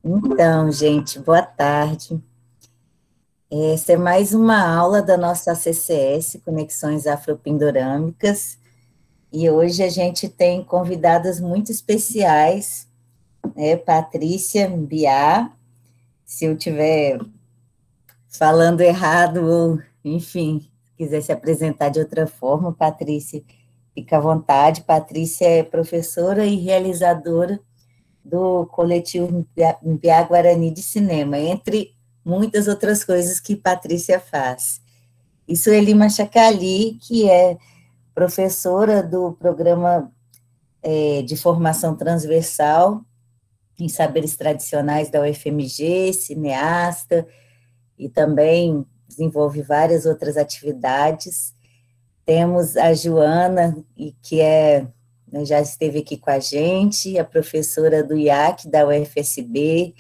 Então, gente, boa tarde. Essa é mais uma aula da nossa CCS, Conexões Afropindorâmicas, e hoje a gente tem convidadas muito especiais, né? Patrícia Biá, se eu estiver falando errado ou, enfim, quiser se apresentar de outra forma, Patrícia, fica à vontade. Patrícia é professora e realizadora do coletivo Mpiá Guarani de Cinema, entre muitas outras coisas que Patrícia faz. E Sueli Machacali, que é professora do programa de formação transversal em saberes tradicionais da UFMG, cineasta, e também desenvolve várias outras atividades. Temos a Joana, que já esteve aqui com a gente, a professora do IAC, da UFSB,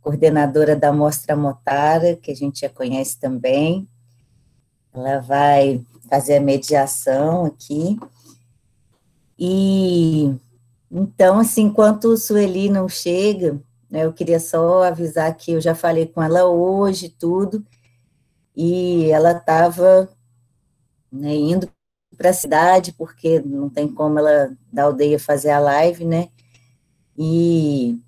coordenadora da Mostra Motara, que a gente já conhece também. Ela vai fazer a mediação aqui. E, então, assim, enquanto o Sueli não chega, né, eu queria só avisar que eu já falei com ela hoje, tudo, e ela estava, né, indo para a cidade, porque não tem como ela da aldeia fazer a live, né? E,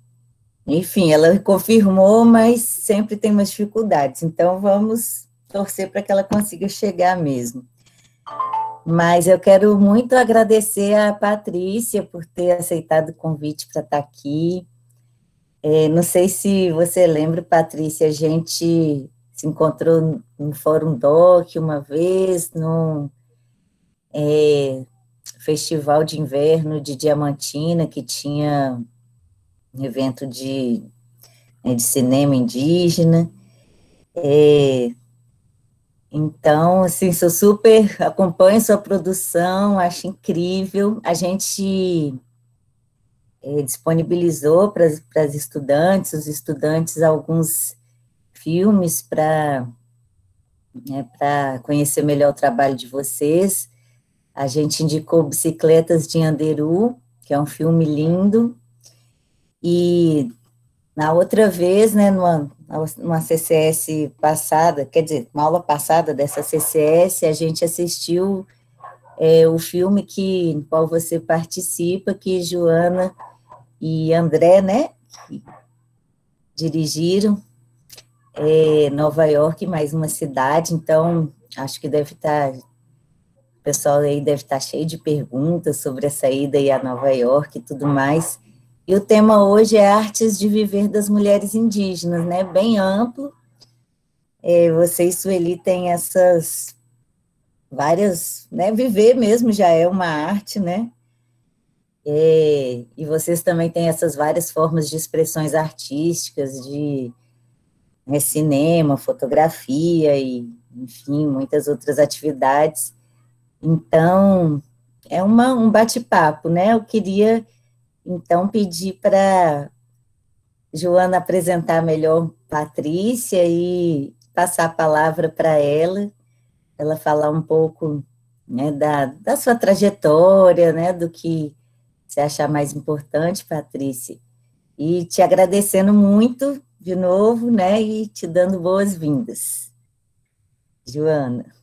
enfim, ela confirmou, mas sempre tem umas dificuldades. Então, vamos torcer para que ela consiga chegar mesmo. Mas eu quero muito agradecer a Patrícia por ter aceitado o convite para estar aqui. Não sei se você lembra, Patrícia, a gente se encontrou no Fórum Doc uma vez, no Festival de Inverno de Diamantina, que tinha um evento de cinema indígena. Então, assim, sou super, acompanho sua produção, acho incrível. A gente disponibilizou para as estudantes, os estudantes, alguns filmes para conhecer melhor o trabalho de vocês. A gente indicou Bicicletas de Anderu, que é um filme lindo, e na outra vez, né, numa CCS passada, quer dizer, uma aula passada dessa CCS, a gente assistiu o filme em qual você participa, que Joana e André, né, que dirigiram, Nova York, mais uma cidade, então, acho que o pessoal aí deve estar cheio de perguntas sobre essa ida aí a Nova York e tudo mais. E o tema hoje é Artes de Viver das Mulheres Indígenas, né, bem amplo. Você e Sueli têm essas várias, né, viver mesmo já é uma arte, né, e vocês também têm essas várias formas de expressões artísticas, né, cinema, fotografia e, enfim, muitas outras atividades. Então, é um bate-papo, né? Eu queria, então, pedir para Joana apresentar melhor Patrícia e passar a palavra para ela falar um pouco, né, da sua trajetória, né, do que você achar mais importante, Patrícia. E te agradecendo muito de novo, né, e te dando boas-vindas. Joana.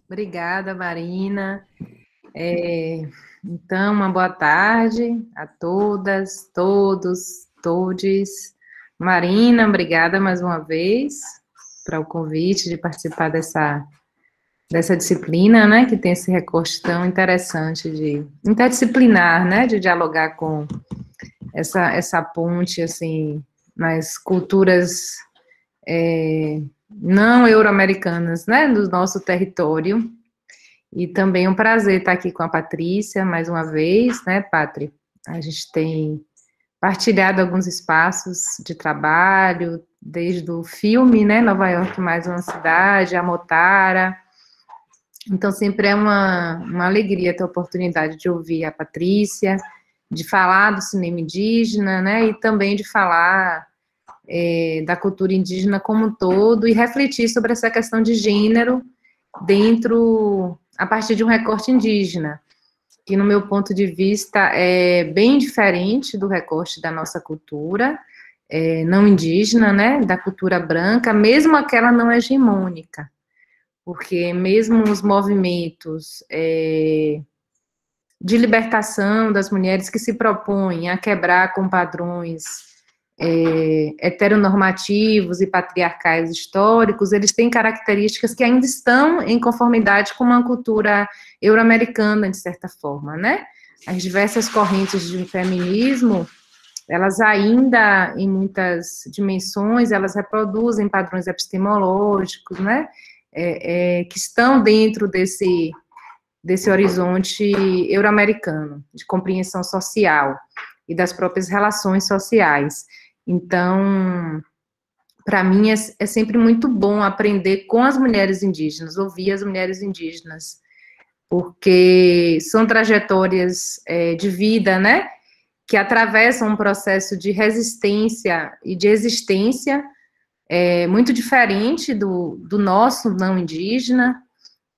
Obrigada, Marina. Então, uma boa tarde a todas, todos, todes. Marina, obrigada mais uma vez para o convite de participar dessa disciplina, né, que tem esse recorte tão interessante de interdisciplinar, né, de dialogar com essa ponte, assim, nas culturas não euro-americanas, né, do nosso território. E também é um prazer estar aqui com a Patrícia, mais uma vez, né, Patri? A gente tem partilhado alguns espaços de trabalho, desde o filme, né, Nova York Mais Uma Cidade, a Motara. Então, sempre é uma alegria ter a oportunidade de ouvir a Patrícia, de falar do cinema indígena, né, e também de falar da cultura indígena como um todo e refletir sobre essa questão de gênero a partir de um recorte indígena. que, no meu ponto de vista, é bem diferente do recorte da nossa cultura, não indígena, né, da cultura branca, mesmo aquela não hegemônica, porque mesmo os movimentos de libertação das mulheres que se propõem a quebrar com padrões heteronormativos e patriarcais históricos, eles têm características que ainda estão em conformidade com uma cultura euro-americana, de certa forma, né? As diversas correntes de feminismo, elas ainda, em muitas dimensões, elas reproduzem padrões epistemológicos, né? Que estão dentro desse horizonte euro-americano, de compreensão social e das próprias relações sociais. Então, para mim, é sempre muito bom aprender com as mulheres indígenas, ouvir as mulheres indígenas, porque são trajetórias de vida, né, que atravessam um processo de resistência e de existência muito diferente do nosso não indígena,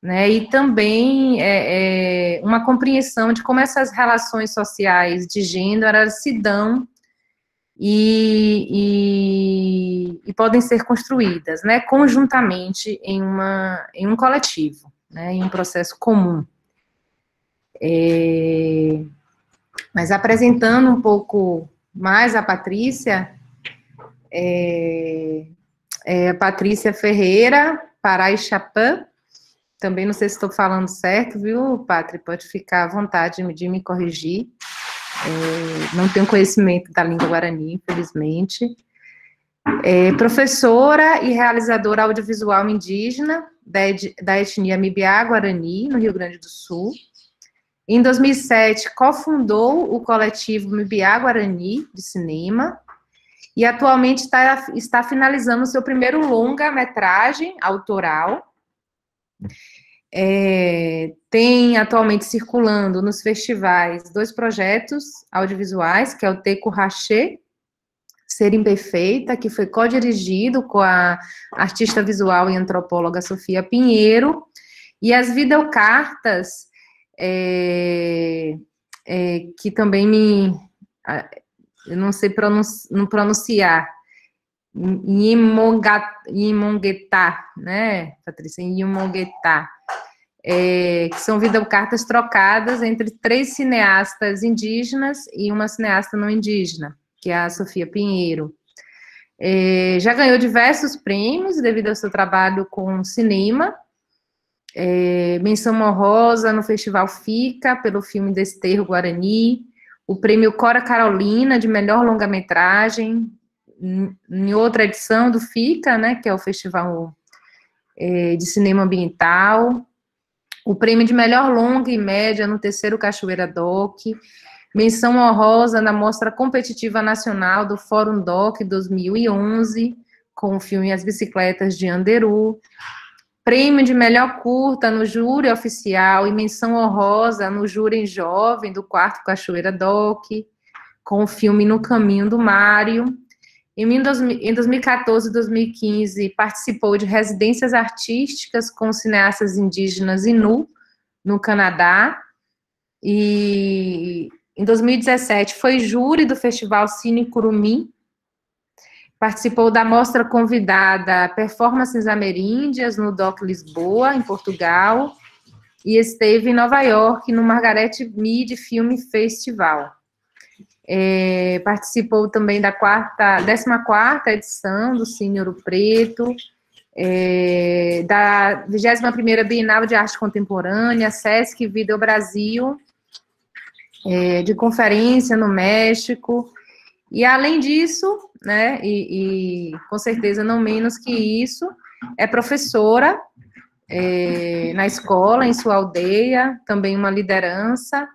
né, e também uma compreensão de como essas relações sociais de gênero elas se dão e podem ser construídas, né, conjuntamente em um coletivo, né, em um processo comum. Mas apresentando um pouco mais a Patrícia, a Patrícia Ferreira Paraixapã, também não sei se estou falando certo, viu, Pátria? Pode ficar à vontade de me corrigir. Não tenho conhecimento da língua guarani, infelizmente. Professora e realizadora audiovisual indígena da etnia Mibiá-Guarani, no Rio Grande do Sul. Em 2007, cofundou o coletivo Mibiá-Guarani de cinema e atualmente está finalizando o seu primeiro longa-metragem autoral. Tem atualmente circulando nos festivais 2 projetos audiovisuais, que é o Teco Rachê, Ser Imperfeita, que foi co-dirigido com a artista visual e antropóloga Sofia Pinheiro, e as videocartas, que também eu não sei pronunciar, Nhomonguetá, né, Patrícia? Nhomonguetá. Que são videocartas trocadas entre 3 cineastas indígenas e uma cineasta não indígena, que é a Sofia Pinheiro. Já ganhou diversos prêmios devido ao seu trabalho com cinema, menção honrosa no Festival FICA, pelo filme Desterro Guarani, o prêmio Cora Carolina, de melhor longa-metragem, em outra edição do FICA, né, que é o Festival de Cinema Ambiental, o prêmio de melhor longa e média no 3º Cachoeira Doc, menção honrosa na Mostra Competitiva Nacional do Fórum Doc 2011, com o filme As Bicicletas de Anderu, prêmio de melhor curta no júri oficial e menção honrosa no júri jovem do 4º Cachoeira Doc, com o filme No Caminho do Mário. Em 2014 e 2015, participou de residências artísticas com cineastas indígenas Innu, no Canadá. E em 2017, foi júri do Festival Cine Curumim. Participou da mostra convidada Performances Ameríndias, no DOC Lisboa, em Portugal. E esteve em Nova York, no Margaret Mead Film Festival. Participou também da 14ª edição do Cine Ouro Preto, da 21ª Bienal de Arte Contemporânea, Sesc Video Brasil, de conferência no México, e além disso, né, e com certeza não menos que isso, é professora na escola, em sua aldeia, também uma liderança,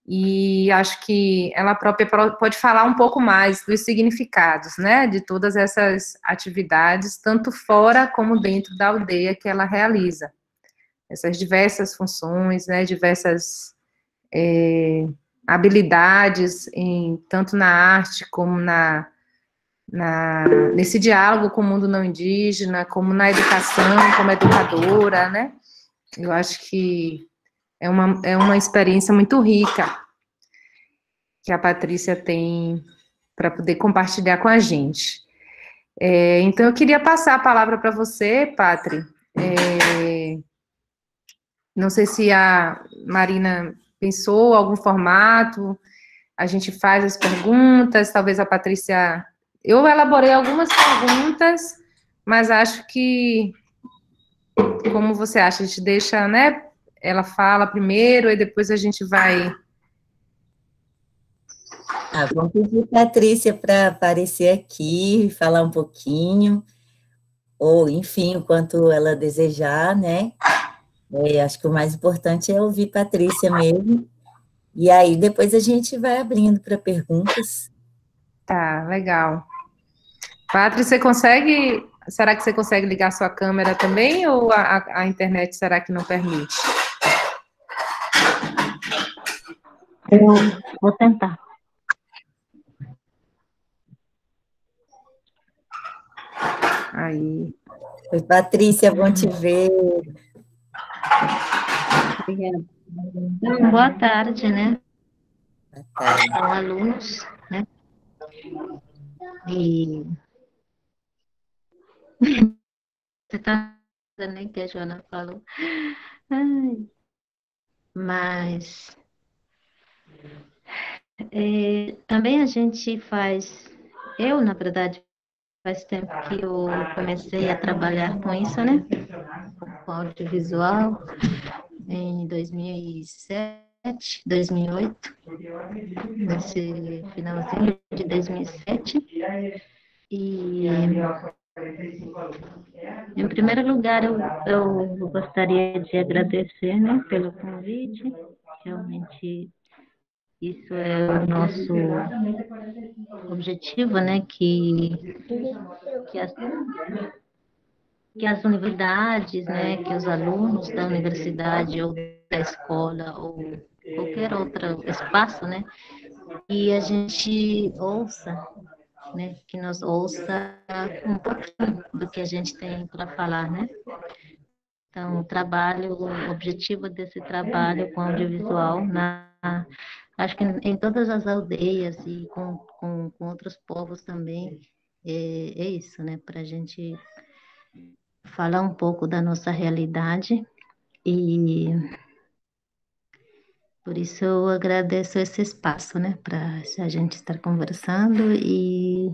e acho que ela própria pode falar um pouco mais dos significados, né, de todas essas atividades, tanto fora como dentro da aldeia que ela realiza. Essas diversas funções, né, diversas habilidades, tanto na arte como nesse diálogo com o mundo não indígena, como na educação, como educadora, né. Eu acho que é uma experiência muito rica que a Patrícia tem para poder compartilhar com a gente. Então, eu queria passar a palavra para você, Patri. Não sei se a Marina pensou algum formato, a gente faz as perguntas, talvez a Patrícia... Eu elaborei algumas perguntas, mas acho que, como você acha, a gente deixa, né? Ela fala primeiro e depois a gente vai... Vamos pedir Patrícia para aparecer aqui, falar um pouquinho, ou, enfim, o quanto ela desejar, né? Acho que o mais importante é ouvir Patrícia mesmo, e aí depois a gente vai abrindo para perguntas. Tá, legal. Patrícia, você consegue... Será que você consegue ligar sua câmera também, ou a internet será que não permite? Eu vou tentar. Aí. Oi, Patrícia, bom te ver. Obrigada. Boa tarde, né? Boa tarde. São alunos, né? E você tá nem que a Joana falou. Ai, mas também a gente faz. Eu, na verdade, faz tempo que eu comecei a trabalhar com isso, né? Com audiovisual, em 2007, 2008, nesse finalzinho de 2007. E, em primeiro lugar, eu gostaria de agradecer, né, pelo convite. Realmente, isso é o nosso objetivo, né, que as, que as universidades, né, que os alunos da universidade ou da escola ou qualquer outro espaço, né, e a gente ouça, né, que nos ouça um pouquinho do que a gente tem para falar, né. Então, o objetivo desse trabalho com audiovisual, acho que em todas as aldeias e com outros povos também, é isso, né, para a gente falar um pouco da nossa realidade, e por isso eu agradeço esse espaço, né, para a gente estar conversando e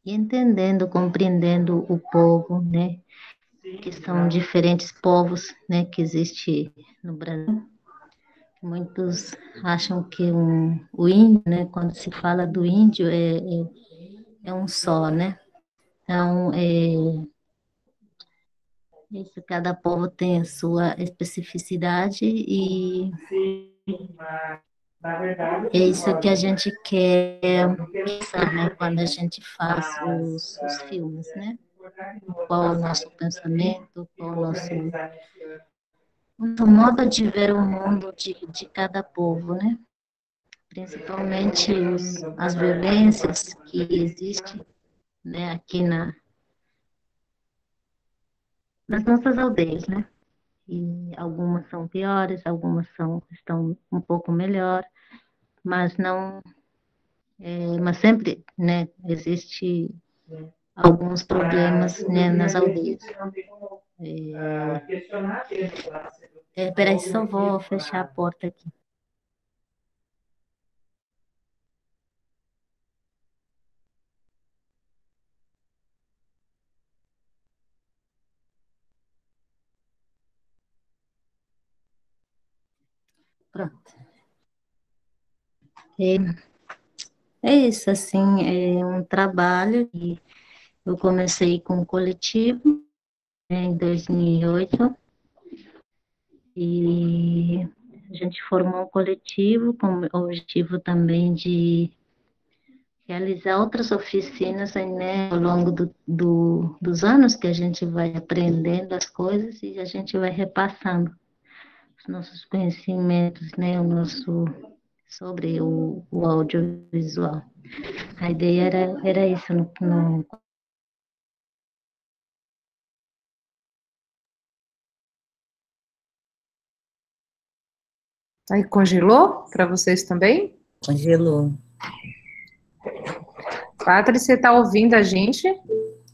entendendo, compreendendo o povo, né, que são diferentes povos, né, que existe no Brasil. Muitos acham que o índio, né, quando se fala do índio, é um só, né? Então, isso, cada povo tem a sua especificidade e é isso que a gente quer pensar, né, quando a gente faz os filmes, né? Qual é o nosso pensamento, qual é o nosso modo de ver o mundo de cada povo, né? Principalmente as violências que existem, né, aqui nas nossas aldeias, né? E algumas são piores, algumas estão um pouco melhor, mas não, mas sempre, né, existe alguns problemas, né, nas aldeias. Peraí, só vou fechar a porta aqui. Pronto. É isso, assim, é um trabalho que eu comecei com um coletivo, né, em 2008, e a gente formou um coletivo com o objetivo também de realizar outras oficinas, né, ao longo dos anos, que a gente vai aprendendo as coisas e a gente vai repassando os nossos conhecimentos, né, sobre o audiovisual. A ideia era isso no Aí congelou para vocês também? Congelou. Patrícia, você está ouvindo a gente?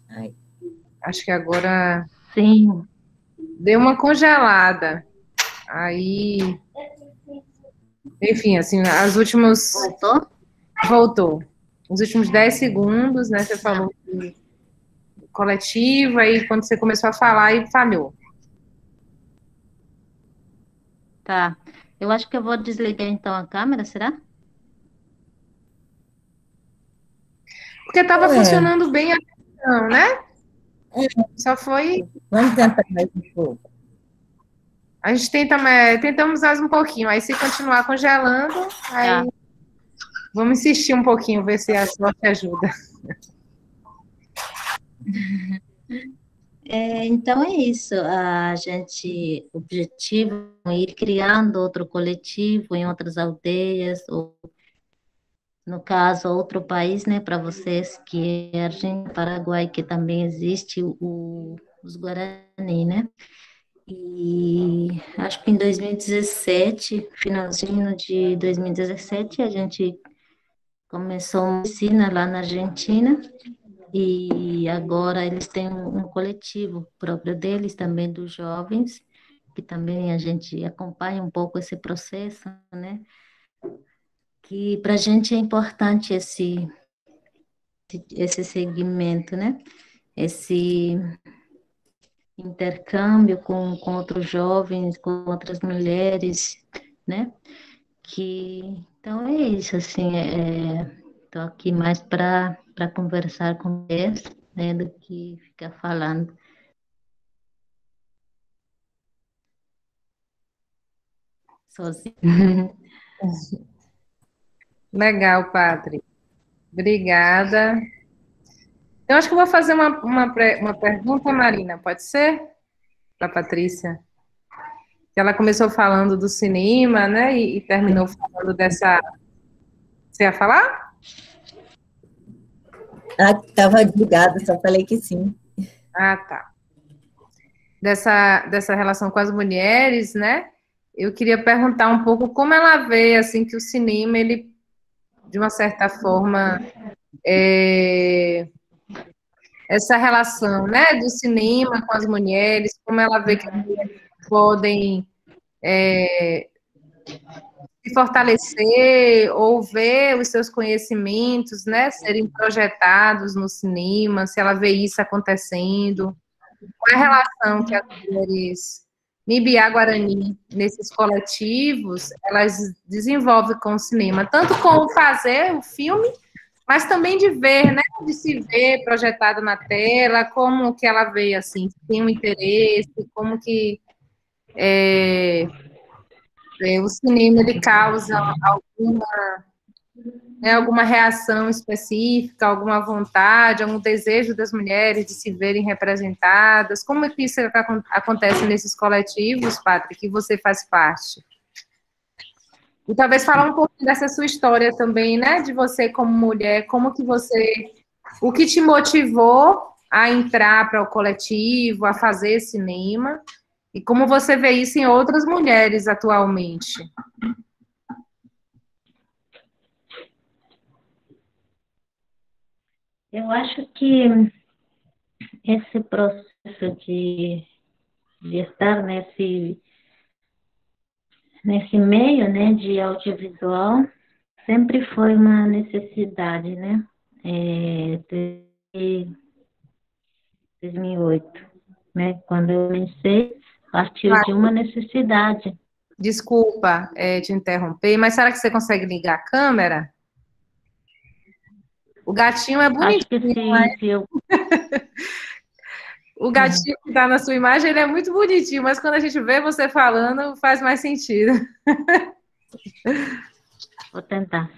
Ai. Acho que agora Sim. deu uma congelada. Aí, enfim, assim, as últimas... Voltou? Voltou. Os últimos 10 segundos, né? Você falou de coletivo, aí quando você começou a falar, aí falhou. Tá. Eu acho que eu vou desligar então a câmera, será? Porque estava É, funcionando bem a questão, né? Só foi... vamos tentar mais um pouco. A gente tentamos mais um pouquinho, aí se continuar congelando, aí Tá. vamos insistir um pouquinho, ver se a sorte ajuda. Então é isso. A gente, o objetivo é ir criando outro coletivo em outras aldeias, ou no caso, outro país, né, para vocês, que é Argentina, Paraguai, que também existe os Guarani, né? E acho que em 2017, finalzinho de 2017, a gente começou uma oficina lá na Argentina e agora eles têm um coletivo próprio deles, também dos jovens, que também a gente acompanha um pouco esse processo, né? Que para a gente é importante esse segmento, né? Esse intercâmbio com outros jovens, com outras mulheres, né? Então é isso, assim, estou aqui mais para conversar com eles, né, do que ficar falando sozinho. Legal, Patri. Obrigada. Eu acho que eu vou fazer uma pergunta, Marina, pode ser? Para a Patrícia. Ela começou falando do cinema, né? E terminou falando dessa. Você ia falar? Ah, estava ligado, só falei que sim. Ah, tá. Dessa relação com as mulheres, né? Eu queria perguntar um pouco como ela vê, assim, que o cinema, ele, de uma certa forma, essa relação, né, do cinema com as mulheres, como ela vê que as mulheres podem se fortalecer ou ver os seus conhecimentos, né, serem projetados no cinema, se ela vê isso acontecendo, qual é a relação que as mulheres Mibiá Guarani, nesses coletivos, elas desenvolvem com o cinema, tanto com o fazer o filme, mas também de ver, né, de se ver projetado na tela, como que ela vê, assim, tem um interesse, como que o cinema, ele causa alguma reação específica, alguma vontade, algum desejo das mulheres de se verem representadas? Como é que isso acontece nesses coletivos, Patrick, que você faz parte? E talvez falar um pouquinho dessa sua história também, né, de você como mulher, o que te motivou a entrar para o coletivo, a fazer cinema, e como você vê isso em outras mulheres atualmente? Eu acho que esse processo de estar nesse meio, né, de audiovisual sempre foi uma necessidade, né? Desde 2008, né? Quando eu comecei, partiu de uma necessidade. Desculpa, te interromper, mas será que você consegue ligar a câmera? O gatinho é Acho que bonitinho, sim, se eu... o gatinho que está na sua imagem, ele é muito bonitinho, mas quando a gente vê você falando, faz mais sentido. Vou tentar.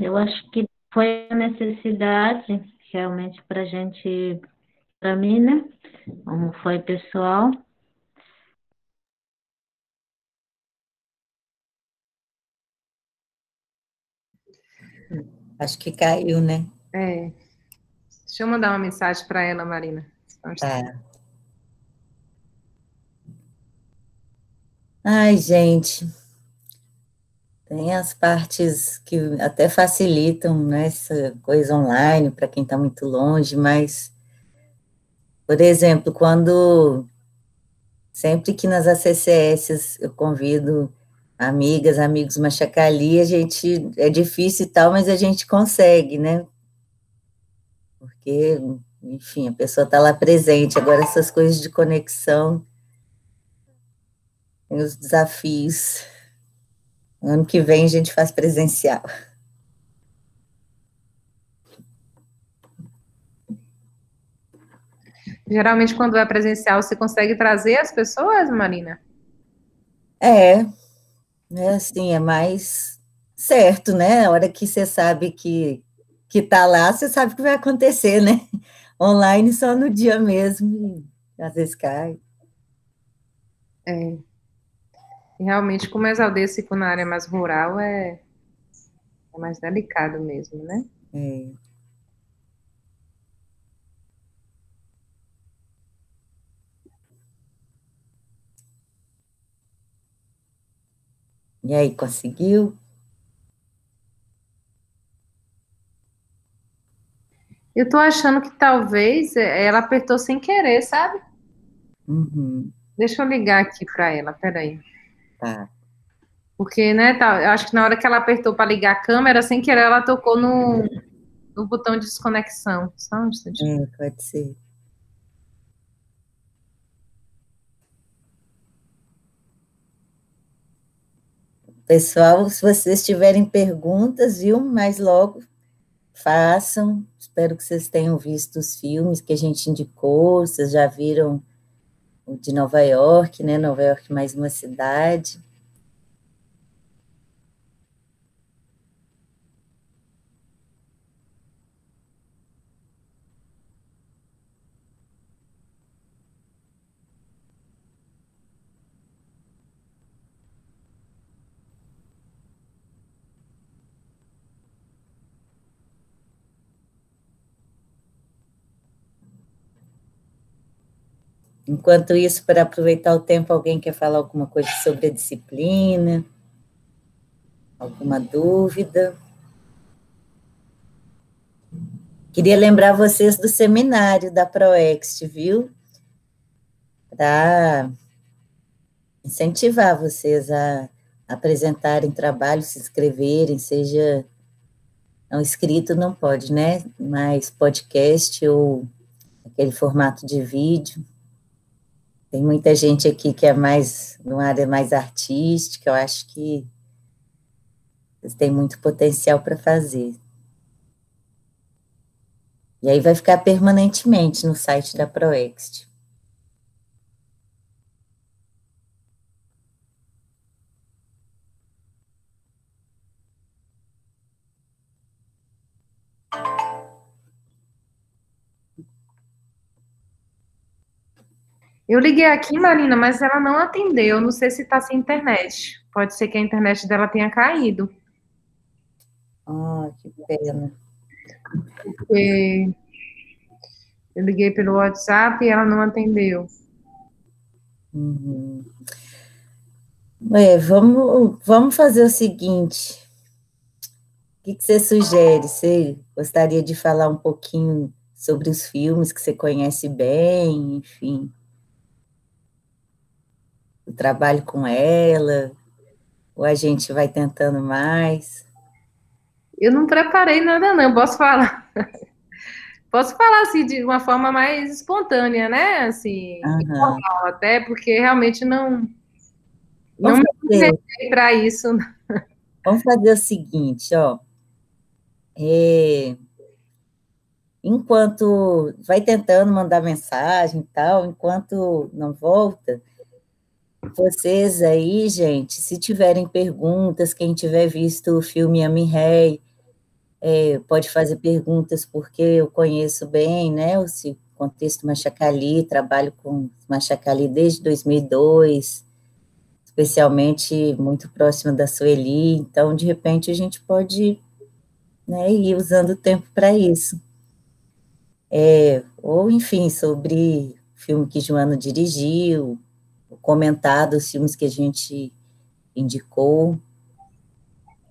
Eu acho que foi a necessidade realmente para gente, para mim, né? Como foi pessoal. Acho que caiu, né? Deixa eu mandar uma mensagem para ela, Marina. Tá. Ai, gente, Tem as partes que até facilitam, né, essa coisa online para quem está muito longe, mas, por exemplo, sempre que nas ACCS eu convido amigas, amigos Machacali, é difícil e tal, mas a gente consegue, né? Porque, enfim, a pessoa está lá presente. Agora, essas coisas de conexão, tem os desafios. Ano que vem a gente faz presencial. Geralmente, quando é presencial, você consegue trazer as pessoas, Marina? Assim, é mais certo, né? A hora que você sabe que tá lá, você sabe o que vai acontecer, né? Online só no dia mesmo, às vezes cai. É. E realmente, como as aldeias ficam na área mais rural, é mais delicado mesmo, né? É. E aí, conseguiu? Eu tô achando que talvez ela apertou sem querer, sabe? Uhum, Deixa eu ligar aqui para ela, peraí. tá. Porque, né, eu acho que na hora que ela apertou para ligar a câmera, sem querer, ela tocou no botão de desconexão. Só um instante. Pode ser. Pessoal, se vocês tiverem perguntas, viu? Mais logo, façam. Espero que vocês tenham visto os filmes que a gente indicou. Vocês já viram o de Nova York, né? Nova York mais uma cidade. Enquanto isso, para aproveitar o tempo, alguém quer falar alguma coisa sobre a disciplina? Alguma dúvida? Queria lembrar vocês do seminário da ProExt, viu? Para incentivar vocês a apresentarem trabalho, se inscreverem, seja não escrito, não pode, né? Mas podcast ou aquele formato de vídeo. Tem muita gente aqui que é mais, numa área mais artística, eu acho que vocês têm muito potencial para fazer. E aí vai ficar permanentemente no site da ProExt. Eu liguei aqui, Marina, mas ela não atendeu. Não sei se está sem internet. Pode ser que a internet dela tenha caído. Ah, que pena. Porque eu liguei pelo WhatsApp e ela não atendeu. Uhum. Vamos fazer o seguinte. O que você sugere? Você gostaria de falar um pouquinho sobre os filmes que você conhece bem, enfim, o trabalho com ela, ou a gente vai tentando mais? Eu não preparei nada, não. Posso falar? Posso falar assim de uma forma mais espontânea, né? Assim, Aham. informal até, porque realmente não Vamos me fazer, preparei para isso. vamos fazer o seguinte, ó. É, enquanto vai tentando mandar mensagem e tal, enquanto não volta, vocês aí, gente, se tiverem perguntas, quem tiver visto o filme Amy pode fazer perguntas, porque eu conheço bem, né, o contexto Machacali, trabalho com Machacali desde 2002, especialmente muito próxima da Sueli, então, de repente, a gente pode, né, ir usando o tempo para isso. Ou, enfim, sobre o filme que Joana dirigiu, comentar dos filmes que a gente indicou.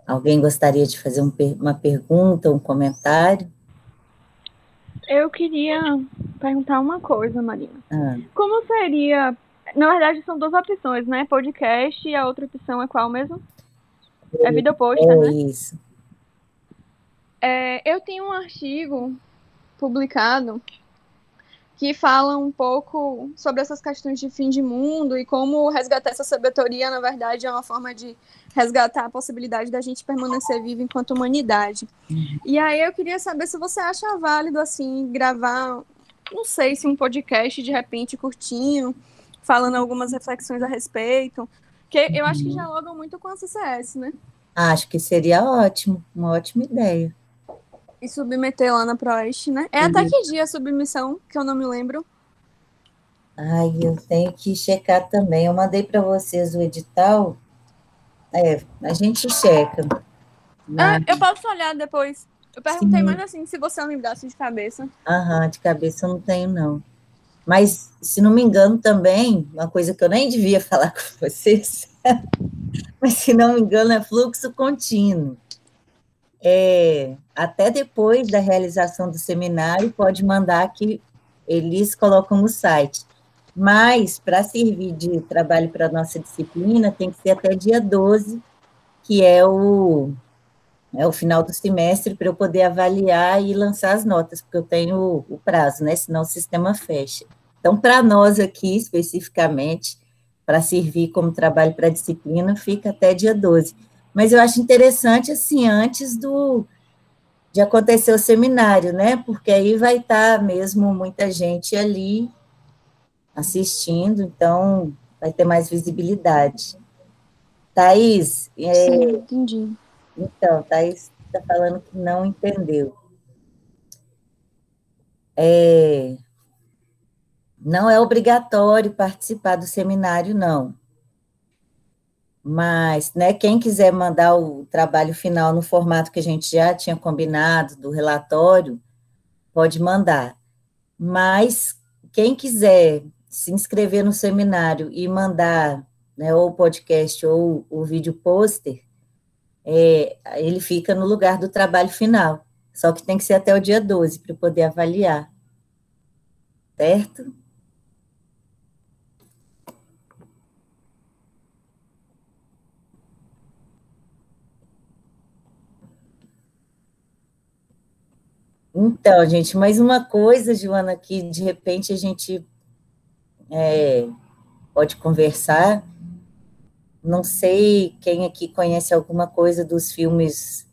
Alguém gostaria de fazer uma pergunta, um comentário? Eu queria perguntar uma coisa, Marina. Ah. Como seria... Na verdade, são duas opções, né? Podcast, e a outra opção é qual mesmo? É vida poster, né? Isso. Eu tenho um artigo publicado que fala um pouco sobre essas questões de fim de mundo e como resgatar essa sabedoria, na verdade, é uma forma de resgatar a possibilidade da gente permanecer vivo enquanto humanidade. E aí eu queria saber se você acha válido, assim, gravar, não sei, se um podcast, de repente, curtinho, falando algumas reflexões a respeito, que eu acho que dialogam muito com a CCS, né? Acho que seria ótimo, uma ótima ideia. E submeter lá na Proeste, né? É até que dia a submissão, que eu não me lembro. Ai, eu tenho que checar também. Eu mandei para vocês o edital. A gente checa. Mas... eu posso olhar depois. Eu perguntei mais assim, se você lembrasse de cabeça. De cabeça eu não tenho, não. Mas, se não me engano também, uma coisa que eu nem devia falar com vocês, mas, se não me engano, é fluxo contínuo. Até depois da realização do seminário, pode mandar que eles colocam no site. Mas, para servir de trabalho para a nossa disciplina, tem que ser até dia 12, que é o final do semestre, para eu poder avaliar e lançar as notas, porque eu tenho o prazo, né? Senão o sistema fecha. Então, para nós aqui, especificamente, para servir como trabalho para a disciplina, fica até dia 12. Mas eu acho interessante, assim, antes de acontecer o seminário, né? Porque aí vai estar mesmo muita gente ali assistindo, então vai ter mais visibilidade. Thaís, Sim, entendi. Então, Thaís está falando que não entendeu. Não é obrigatório participar do seminário, não. Mas, né, quem quiser mandar o trabalho final no formato que a gente já tinha combinado, do relatório, pode mandar. Mas, quem quiser se inscrever no seminário e mandar, né, ou o podcast ou o vídeo pôster, ele fica no lugar do trabalho final. Só que tem que ser até o dia 12 para poder avaliar. Certo? Então, gente, mais uma coisa, Joana, que de repente a gente pode conversar. Não sei quem aqui conhece alguma coisa dos filmes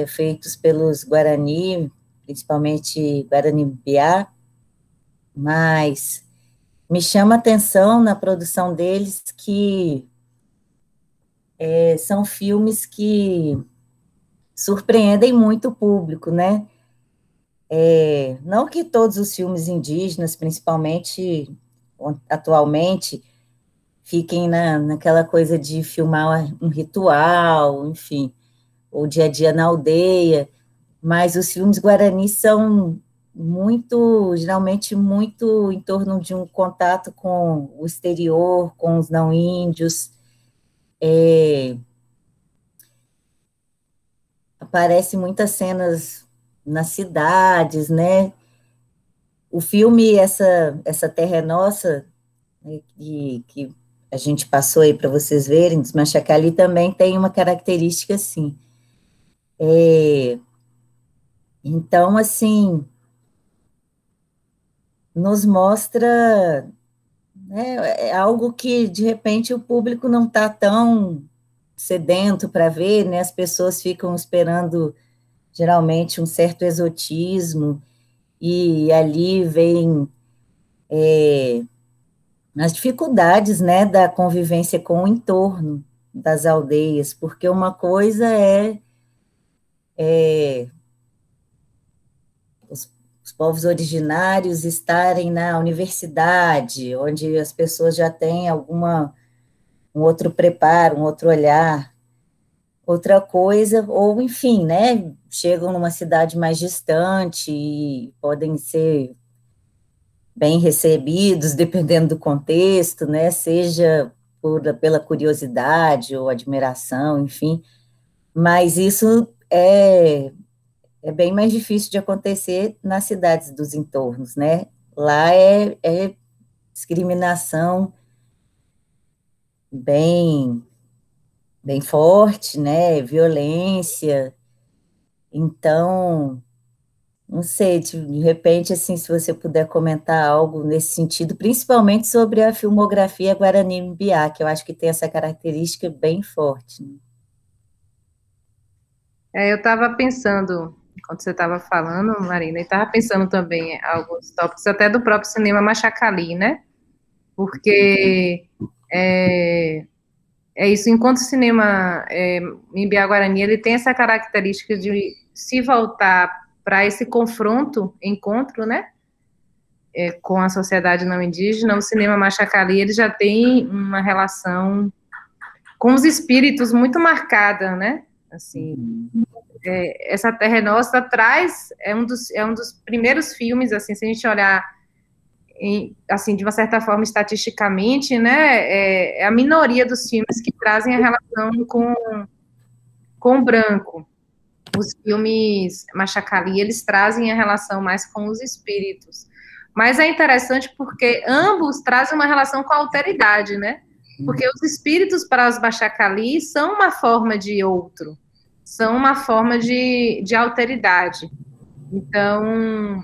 feitos pelos Guarani, principalmente Guarani-Biá, mas me chama a atenção na produção deles que são filmes que surpreendem muito o público, né? Não que todos os filmes indígenas, principalmente atualmente, fiquem naquela coisa de filmar um ritual, enfim, o dia a dia na aldeia, mas os filmes guaranis são geralmente muito em torno de um contato com o exterior, com os não índios. Aparecem muitas cenas nas cidades, né? O filme Essa Terra é Nossa, né, que a gente passou aí para vocês verem, Desmanchacali, também tem uma característica assim. Então, assim, nos mostra, né, algo que, de repente, o público não está tão sedento para ver, né? As pessoas ficam esperando, geralmente, um certo exotismo, e ali vem as dificuldades, né, da convivência com o entorno das aldeias, porque uma coisa é os povos originários estarem na universidade, onde as pessoas já têm um outro preparo, um outro olhar, outra coisa, ou enfim, né, chegam numa cidade mais distante e podem ser bem recebidos, dependendo do contexto, né, seja pela curiosidade ou admiração, enfim, Mas isso é bem mais difícil de acontecer nas cidades dos entornos, né? Lá é discriminação bem forte, né? Violência. Então, não sei, de repente, assim, se você puder comentar algo nesse sentido, principalmente sobre a filmografia Guarani-Mbiá, que eu acho que tem essa característica bem forte, né? Eu estava pensando, quando você estava falando, Marina, e estava pensando também em alguns tópicos, até do próprio cinema Machacali, né? Porque é isso, enquanto o cinema Mbiá-Guarani, ele tem essa característica de se voltar para esse encontro, né? Com a sociedade não indígena, o cinema Machacali, ele já tem uma relação com os espíritos muito marcada, né? Assim, Essa Terra é Nossa traz, é um dos primeiros filmes, assim, se a gente olhar, assim, de uma certa forma, estatisticamente, né, é a minoria dos filmes que trazem a relação com o branco. Os filmes Machacali, eles trazem a relação mais com os espíritos. Mas é interessante porque ambos trazem uma relação com a alteridade, né? Porque os espíritos para os Machacali são uma forma de outro, são uma forma de alteridade. Então,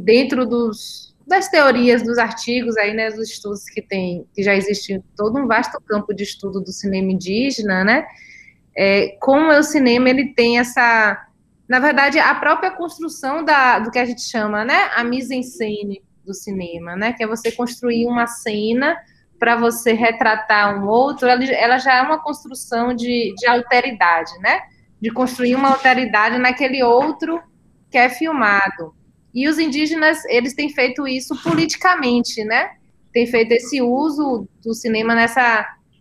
dentro das teorias, dos artigos aí, né, dos estudos que já existe todo um vasto campo de estudo do cinema indígena, né, como o cinema, ele tem essa, na verdade, a própria construção do que a gente chama, né, a mise-en-scène do cinema, né, que é você construir uma cena para você retratar um outro, ela já é uma construção de alteridade, né, de construir uma alteridade naquele outro que é filmado. E os indígenas, eles têm feito isso politicamente, né? Têm feito esse uso do cinema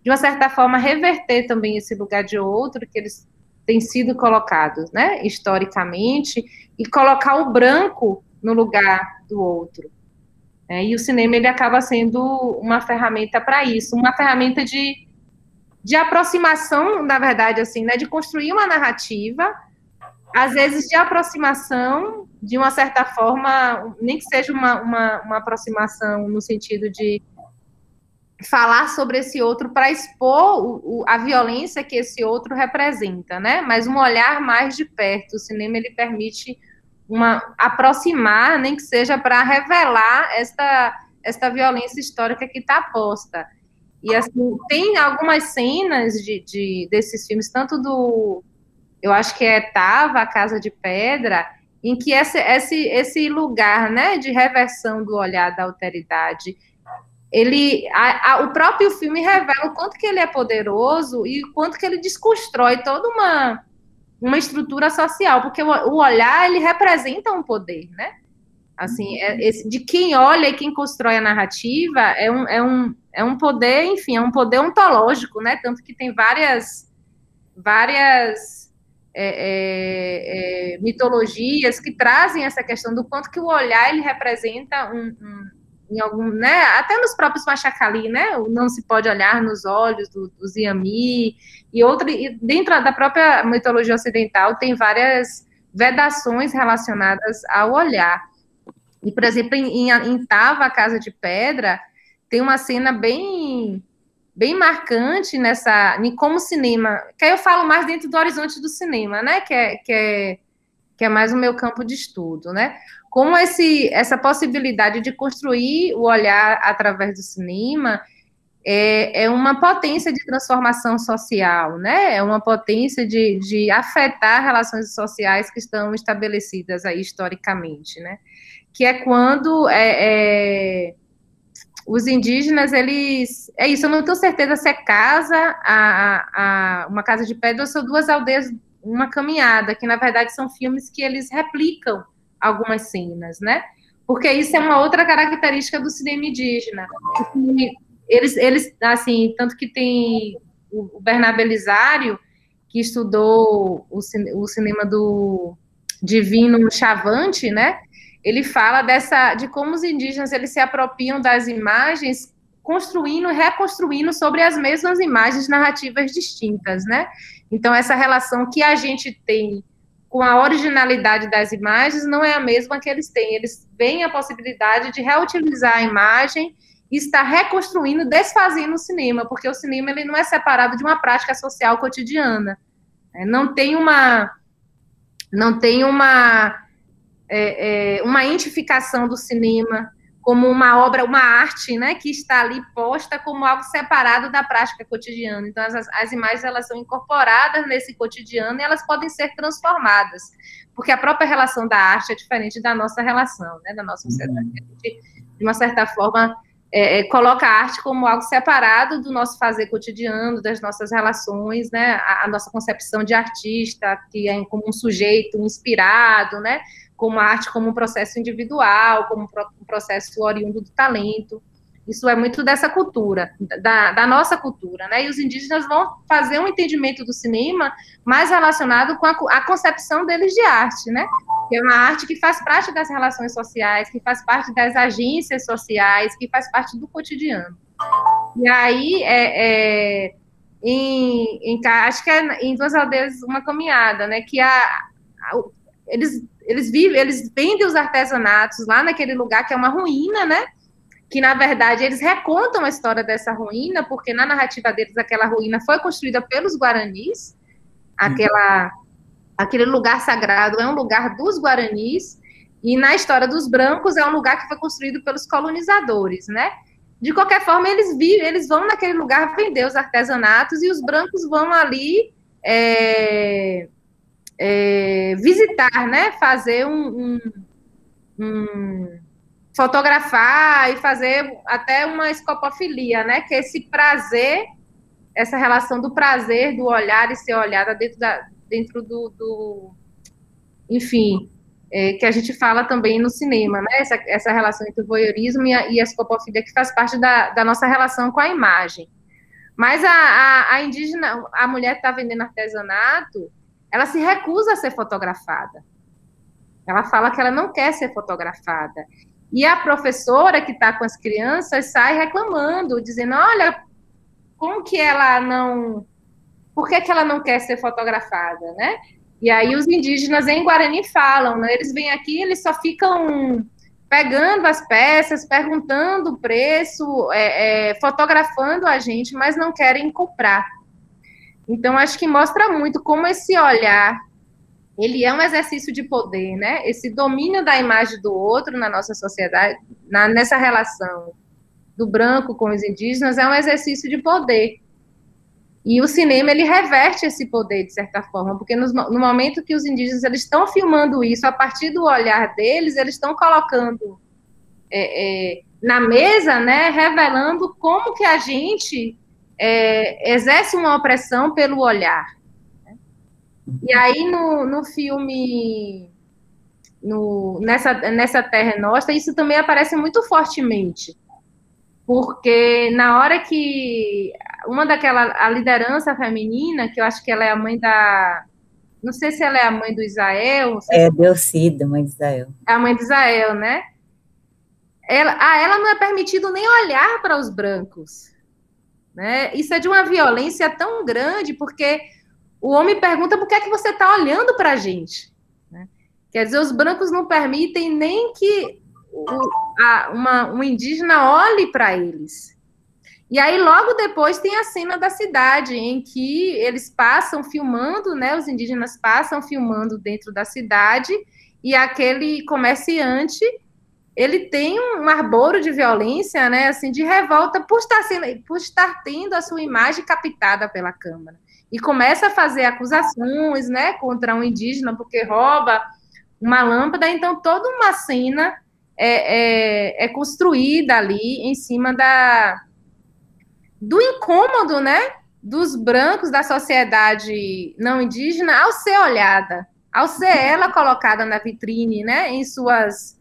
de uma certa forma, reverter também esse lugar de outro que eles têm sido colocados, né? Historicamente, e colocar o branco no lugar do outro. E o cinema, ele acaba sendo uma ferramenta para isso, uma ferramenta de aproximação, na verdade, assim, né? De construir uma narrativa, às vezes de aproximação, de uma certa forma, nem que seja uma aproximação no sentido de falar sobre esse outro para expor a violência que esse outro representa, né? Mas um olhar mais de perto. O cinema, ele permite aproximar, nem que seja para revelar esta violência histórica que está posta. E, assim, tem algumas cenas desses filmes, tanto eu acho que é Tava, A Casa de Pedra, em que esse lugar, né, de reversão do olhar da alteridade, o próprio filme revela o quanto que ele é poderoso e o quanto que ele desconstrói toda uma estrutura social, porque o olhar, ele representa um poder, né? Assim, de quem olha e quem constrói a narrativa é um poder, enfim, é um poder ontológico, né? Tanto que tem várias mitologias que trazem essa questão do quanto que o olhar, ele representa em algum, né, até nos próprios Machacali, né, não se pode olhar nos olhos dos Iami, e dentro da própria mitologia ocidental tem várias vedações relacionadas ao olhar. E, por exemplo, em Tava, A Casa de Pedra, tem uma cena bem marcante em como o cinema, que aí eu falo mais dentro do horizonte do cinema, né, que é mais o meu campo de estudo, né, como essa possibilidade de construir o olhar através do cinema é uma potência de transformação social, né, é uma potência de afetar relações sociais que estão estabelecidas aí historicamente, né, que é quando os indígenas, eles... É isso, eu não tenho certeza se é uma casa de pedra ou são duas aldeias, uma caminhada, que na verdade são filmes que eles replicam algumas cenas, né? Porque isso é uma outra característica do cinema indígena. Eles assim, tanto que tem o Bernard Belisário, que estudou o cinema do Divino Chavante, né? Ele fala de como os indígenas, eles se apropriam das imagens, construindo e reconstruindo sobre as mesmas imagens narrativas distintas, né? Então, essa relação que a gente tem com a originalidade das imagens não é a mesma que eles têm. Eles veem a possibilidade de reutilizar a imagem e estar reconstruindo, desfazendo o cinema, porque o cinema ele não é separado de uma prática social cotidiana. Não tem uma identificação do cinema como uma obra, uma arte, né, que está ali posta como algo separado da prática cotidiana. Então, as imagens, elas são incorporadas nesse cotidiano e elas podem ser transformadas, porque a própria relação da arte é diferente da nossa relação, né, da nossa sociedade. A gente, de uma certa forma, coloca a arte como algo separado do nosso fazer cotidiano, das nossas relações, né, a nossa concepção de artista, que é como um sujeito inspirado, né, como a arte como um processo individual, como um processo oriundo do talento. Isso é muito dessa cultura, da nossa cultura, né? E os indígenas vão fazer um entendimento do cinema mais relacionado com a concepção deles de arte, né? Que é uma arte que faz parte das relações sociais, que faz parte das agências sociais, que faz parte do cotidiano. E aí, acho que é em Duas Aldeias uma caminhada, né? Que eles vendem os artesanatos lá naquele lugar que é uma ruína, né? Que, na verdade, eles recontam a história dessa ruína, porque na narrativa deles aquela ruína foi construída pelos Guaranis, aquele lugar sagrado é um lugar dos Guaranis, e na história dos brancos é um lugar que foi construído pelos colonizadores, né? De qualquer forma, eles vão naquele lugar vender os artesanatos, e os brancos vão ali visitar, né? Fazer fotografar e fazer até uma escopofilia, né? Que é esse prazer, essa relação do prazer, do olhar e ser olhada dentro do enfim, que a gente fala também no cinema, né? Essa relação entre o voyeurismo e a escopofilia, que faz parte da nossa relação com a imagem. Mas a indígena, a mulher que está vendendo artesanato, ela se recusa a ser fotografada. Ela fala que ela não quer ser fotografada. E a professora que está com as crianças sai reclamando, dizendo, olha, como que ela não... Por que ela não quer ser fotografada, né? E aí os indígenas em Guarani falam, né? Eles vêm aqui, eles só ficam pegando as peças, perguntando o preço, fotografando a gente, mas não querem comprar. Então, acho que mostra muito como esse olhar, ele é um exercício de poder, né? Esse domínio da imagem do outro na nossa sociedade, nessa relação do branco com os indígenas, é um exercício de poder. E o cinema, ele reverte esse poder, de certa forma, porque no momento que os indígenas eles estão filmando isso, a partir do olhar deles, eles estão colocando na mesa, né, revelando como que a gente exerce uma opressão pelo olhar. E aí, no filme, nessa Terra é Nossa, isso também aparece muito fortemente, porque na hora que a liderança feminina, que eu acho que ela é a mãe não sei se ela é a mãe do Israel. Delcida, mãe de Israel. É a mãe de Israel, né? Ela não é permitido nem olhar para os brancos, né? Isso é de uma violência tão grande, porque o homem pergunta por que é que você está olhando para a gente, né? Quer dizer, os brancos não permitem nem que um indígena olhe para eles. E aí, logo depois, tem a cena da cidade, em que eles passam filmando, né, os indígenas passam filmando dentro da cidade, e aquele comerciante, ele tem um arboro de violência, né, assim, de revolta por estar tendo a sua imagem captada pela câmera. E começa a fazer acusações, né, contra um indígena, porque rouba uma lâmpada. Então, toda uma cena é construída ali em cima do incômodo, né, dos brancos, da sociedade não indígena, ao ser olhada, ao ser ela colocada na vitrine, né, em suas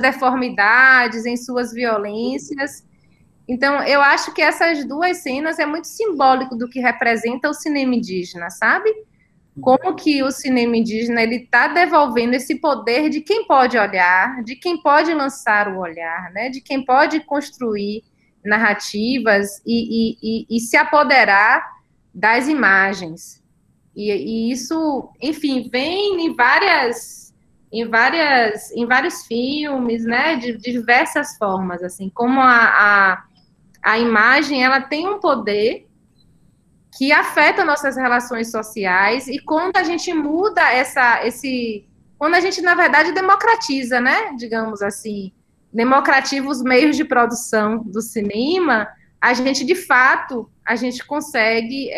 deformidades, em suas violências. Então, eu acho que essas duas cenas é muito simbólico do que representa o cinema indígena, sabe? Como que o cinema indígena ele está devolvendo esse poder de quem pode olhar, de quem pode lançar o olhar, né, de quem pode construir narrativas e se apoderar das imagens. E isso, enfim, vem em vários filmes, né, de diversas formas, assim, como a imagem, ela tem um poder que afeta nossas relações sociais, e quando a gente muda quando a gente, na verdade, democratiza, né, digamos assim, democratiza os meios de produção do cinema, a gente, de fato, a gente consegue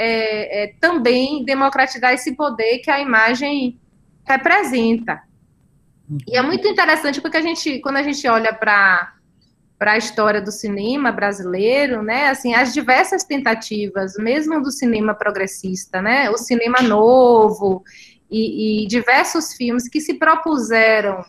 também democratizar esse poder que a imagem representa. E é muito interessante porque quando a gente olha para a história do cinema brasileiro, né, assim, as diversas tentativas, mesmo do cinema progressista, né, o cinema novo e diversos filmes que se propuseram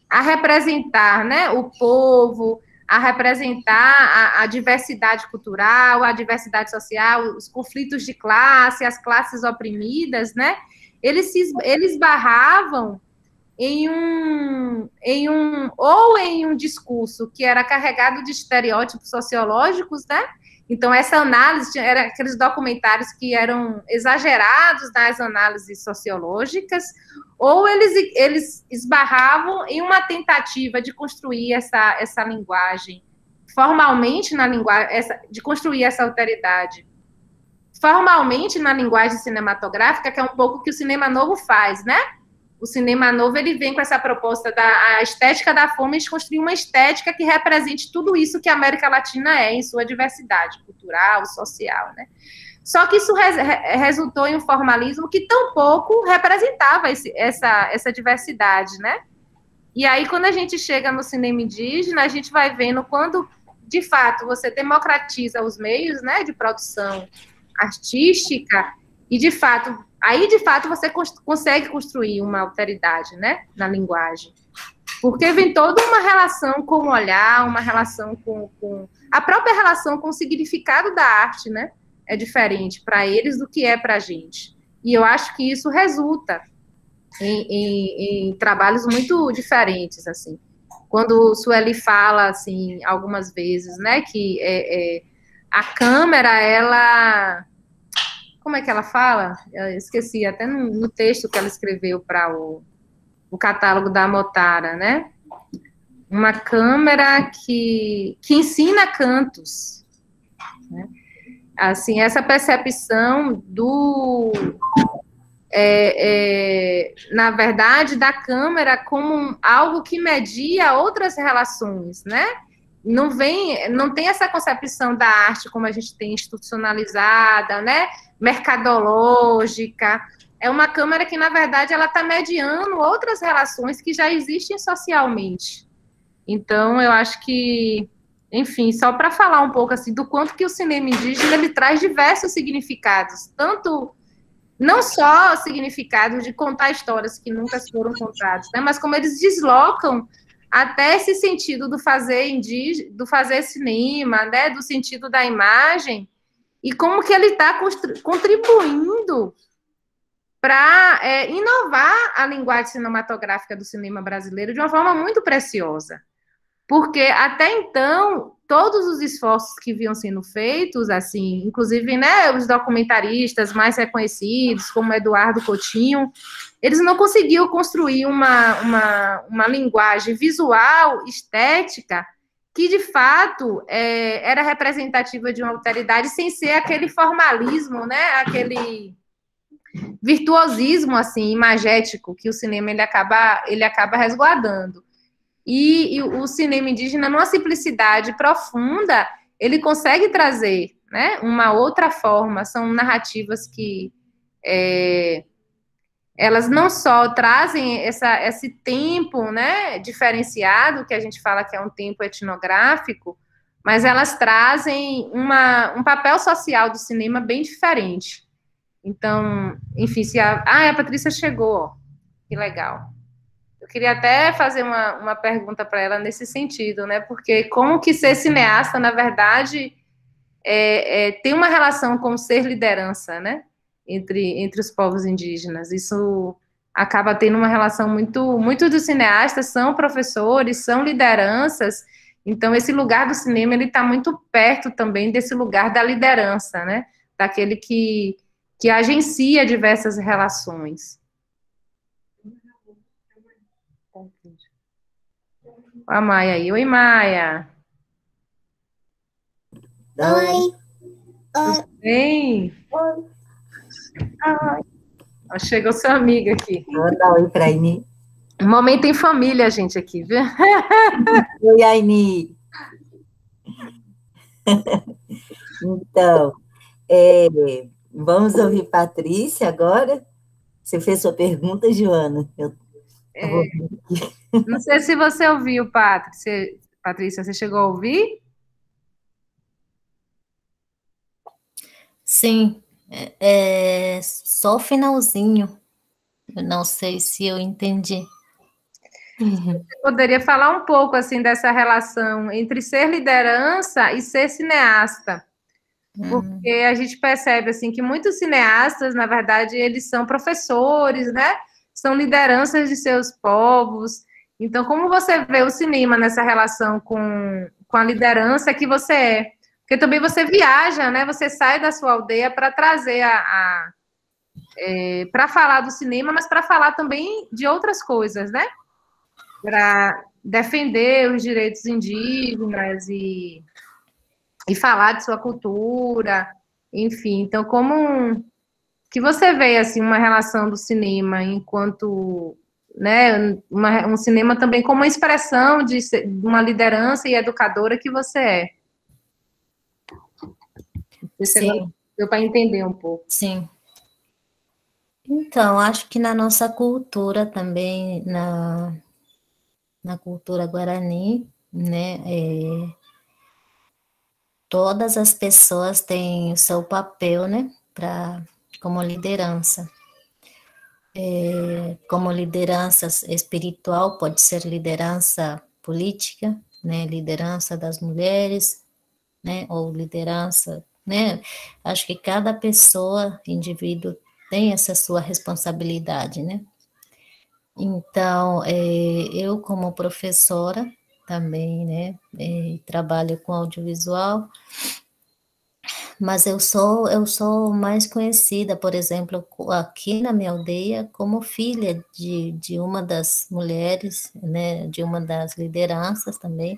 a representar, né, o povo, a representar a diversidade cultural, a diversidade social, os conflitos de classe, as classes oprimidas, né, eles barravam em um discurso que era carregado de estereótipos sociológicos, né? Então, essa análise, era aqueles documentários que eram exagerados nas análises sociológicas, ou eles esbarravam em uma tentativa de construir essa linguagem formalmente na linguagem, de construir essa alteridade formalmente na linguagem cinematográfica, que é um pouco o que o cinema novo faz, né? O cinema novo, ele vem com essa proposta da estética da fome, de construir uma estética que represente tudo isso que a América Latina é, em sua diversidade cultural, social, né? Só que isso resultou em um formalismo que tampouco representava essa diversidade, né? E aí, quando a gente chega no cinema indígena, a gente vai vendo quando, de fato, você democratiza os meios, né, de produção artística, e, de fato, você consegue construir uma alteridade, né, na linguagem. Porque vem toda uma relação com o olhar, uma relação com a própria relação com o significado da arte, né, é diferente para eles do que é para a gente. E eu acho que isso resulta em trabalhos muito diferentes, assim. Quando Sueli fala, assim, algumas vezes, né, que a câmera, ela... Como é que ela fala? Eu esqueci, até no texto que ela escreveu para o catálogo da Motara, né? Uma câmera que ensina cantos, né? Assim, essa percepção na verdade, da câmera como algo que media outras relações, né? Não tem essa concepção da arte como a gente tem institucionalizada, né? Mercadológica. É uma câmera que, na verdade, ela está mediando outras relações que já existem socialmente. Então, eu acho que, enfim, só para falar um pouco assim do quanto que o cinema indígena ele traz diversos significados, tanto não só significados de contar histórias que nunca foram contadas, né, mas como eles deslocam até esse sentido do fazer cinema, né, do sentido da imagem, e como que ele está contribuindo para inovar a linguagem cinematográfica do cinema brasileiro de uma forma muito preciosa. Porque, até então, todos os esforços que vinham sendo feitos, assim, inclusive, né, os documentaristas mais reconhecidos, como Eduardo Coutinho, eles não conseguiam construir uma linguagem visual, estética, que, de fato, era representativa de uma alteridade, sem ser aquele formalismo, né, aquele virtuosismo, assim, imagético, que o cinema ele acaba resguardando. E o cinema indígena, numa simplicidade profunda, ele consegue trazer, né, uma outra forma. São narrativas que elas não só trazem esse tempo, né, diferenciado, que a gente fala que é um tempo etnográfico, mas elas trazem um papel social do cinema bem diferente. Então, enfim, a Patrícia chegou, ó, que legal. Eu queria até fazer uma pergunta para ela nesse sentido, né? Porque como que ser cineasta, na verdade, tem uma relação com ser liderança, né? Entre os povos indígenas. Isso acaba tendo uma relação muito dos cineastas são professores, são lideranças. Então, esse lugar do cinema, ele está muito perto também desse lugar da liderança, né? Daquele que que agencia diversas relações. A Maia aí. Oi, Maia. Oi. Tudo bem? Oi. Chegou seu amigo aqui. Vou dar oi para a Aini. Um momento em família, gente, aqui, viu? Oi, Aini. Então, vamos ouvir Patrícia agora? Você fez sua pergunta, Joana? Não sei se você ouviu, Patrícia, você chegou a ouvir? Sim, só o finalzinho. Eu não sei se eu entendi. Poderia falar um pouco, assim, dessa relação entre ser liderança e ser cineasta. Porque a gente percebe, assim, que muitos cineastas, na verdade, eles são professores, né? São lideranças de seus povos. Então, como você vê o cinema nessa relação com a liderança que você é? Porque também você viaja, né? Você sai da sua aldeia para trazer para falar do cinema, mas para falar também de outras coisas, né? Para defender os direitos indígenas e falar de sua cultura, enfim. Então, como que você vê, assim, uma relação do cinema enquanto, né, um cinema também como uma expressão de uma liderança e educadora que você é? Sim. Deu para entender um pouco. Sim. Então, acho que na nossa cultura também, na cultura guarani, né, todas as pessoas têm o seu papel, né, como liderança. Como liderança espiritual, pode ser liderança política, né, liderança das mulheres, né, ou liderança, né, acho que cada pessoa, indivíduo, tem essa sua responsabilidade, né. Então, eu como professora também, né, trabalho com audiovisual, mas eu sou mais conhecida, por exemplo, aqui na minha aldeia, como filha de uma das mulheres, né, de uma das lideranças também.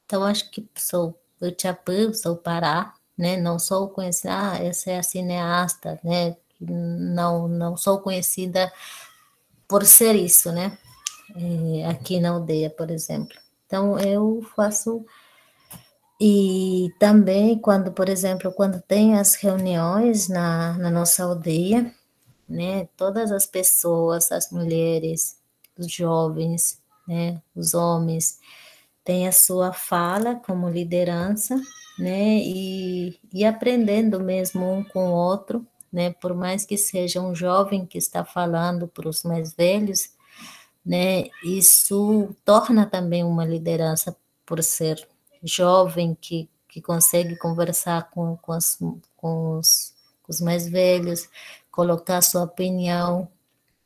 Então, acho que sou Utiapã, sou Pará, né, não sou conhecida, essa é a cineasta, né, não sou conhecida por ser isso, né, aqui na aldeia, por exemplo. Então, eu faço. E também, quando, por exemplo, quando tem as reuniões na nossa aldeia, né, todas as pessoas, as mulheres, os jovens, né, os homens, têm a sua fala como liderança, né, e aprendendo mesmo um com o outro, né, por mais que seja um jovem que está falando para os mais velhos, né, isso torna também uma liderança por ser jovem que consegue conversar com os mais velhos, colocar sua opinião,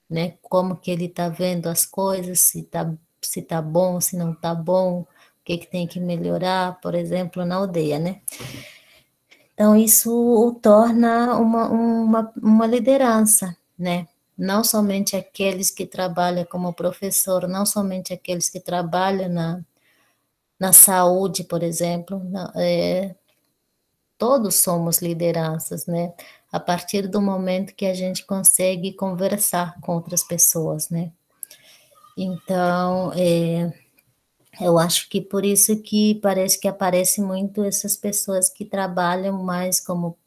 né, como que ele está vendo as coisas, se tá bom, se não tá bom, o que tem que melhorar, por exemplo, na aldeia, né. Então, isso o torna uma liderança, né, não somente aqueles que trabalham como professor, não somente aqueles que trabalham na saúde, por exemplo, todos somos lideranças, né? A partir do momento que a gente consegue conversar com outras pessoas, né? Então, eu acho que por isso que parece que aparece muito essas pessoas que trabalham mais como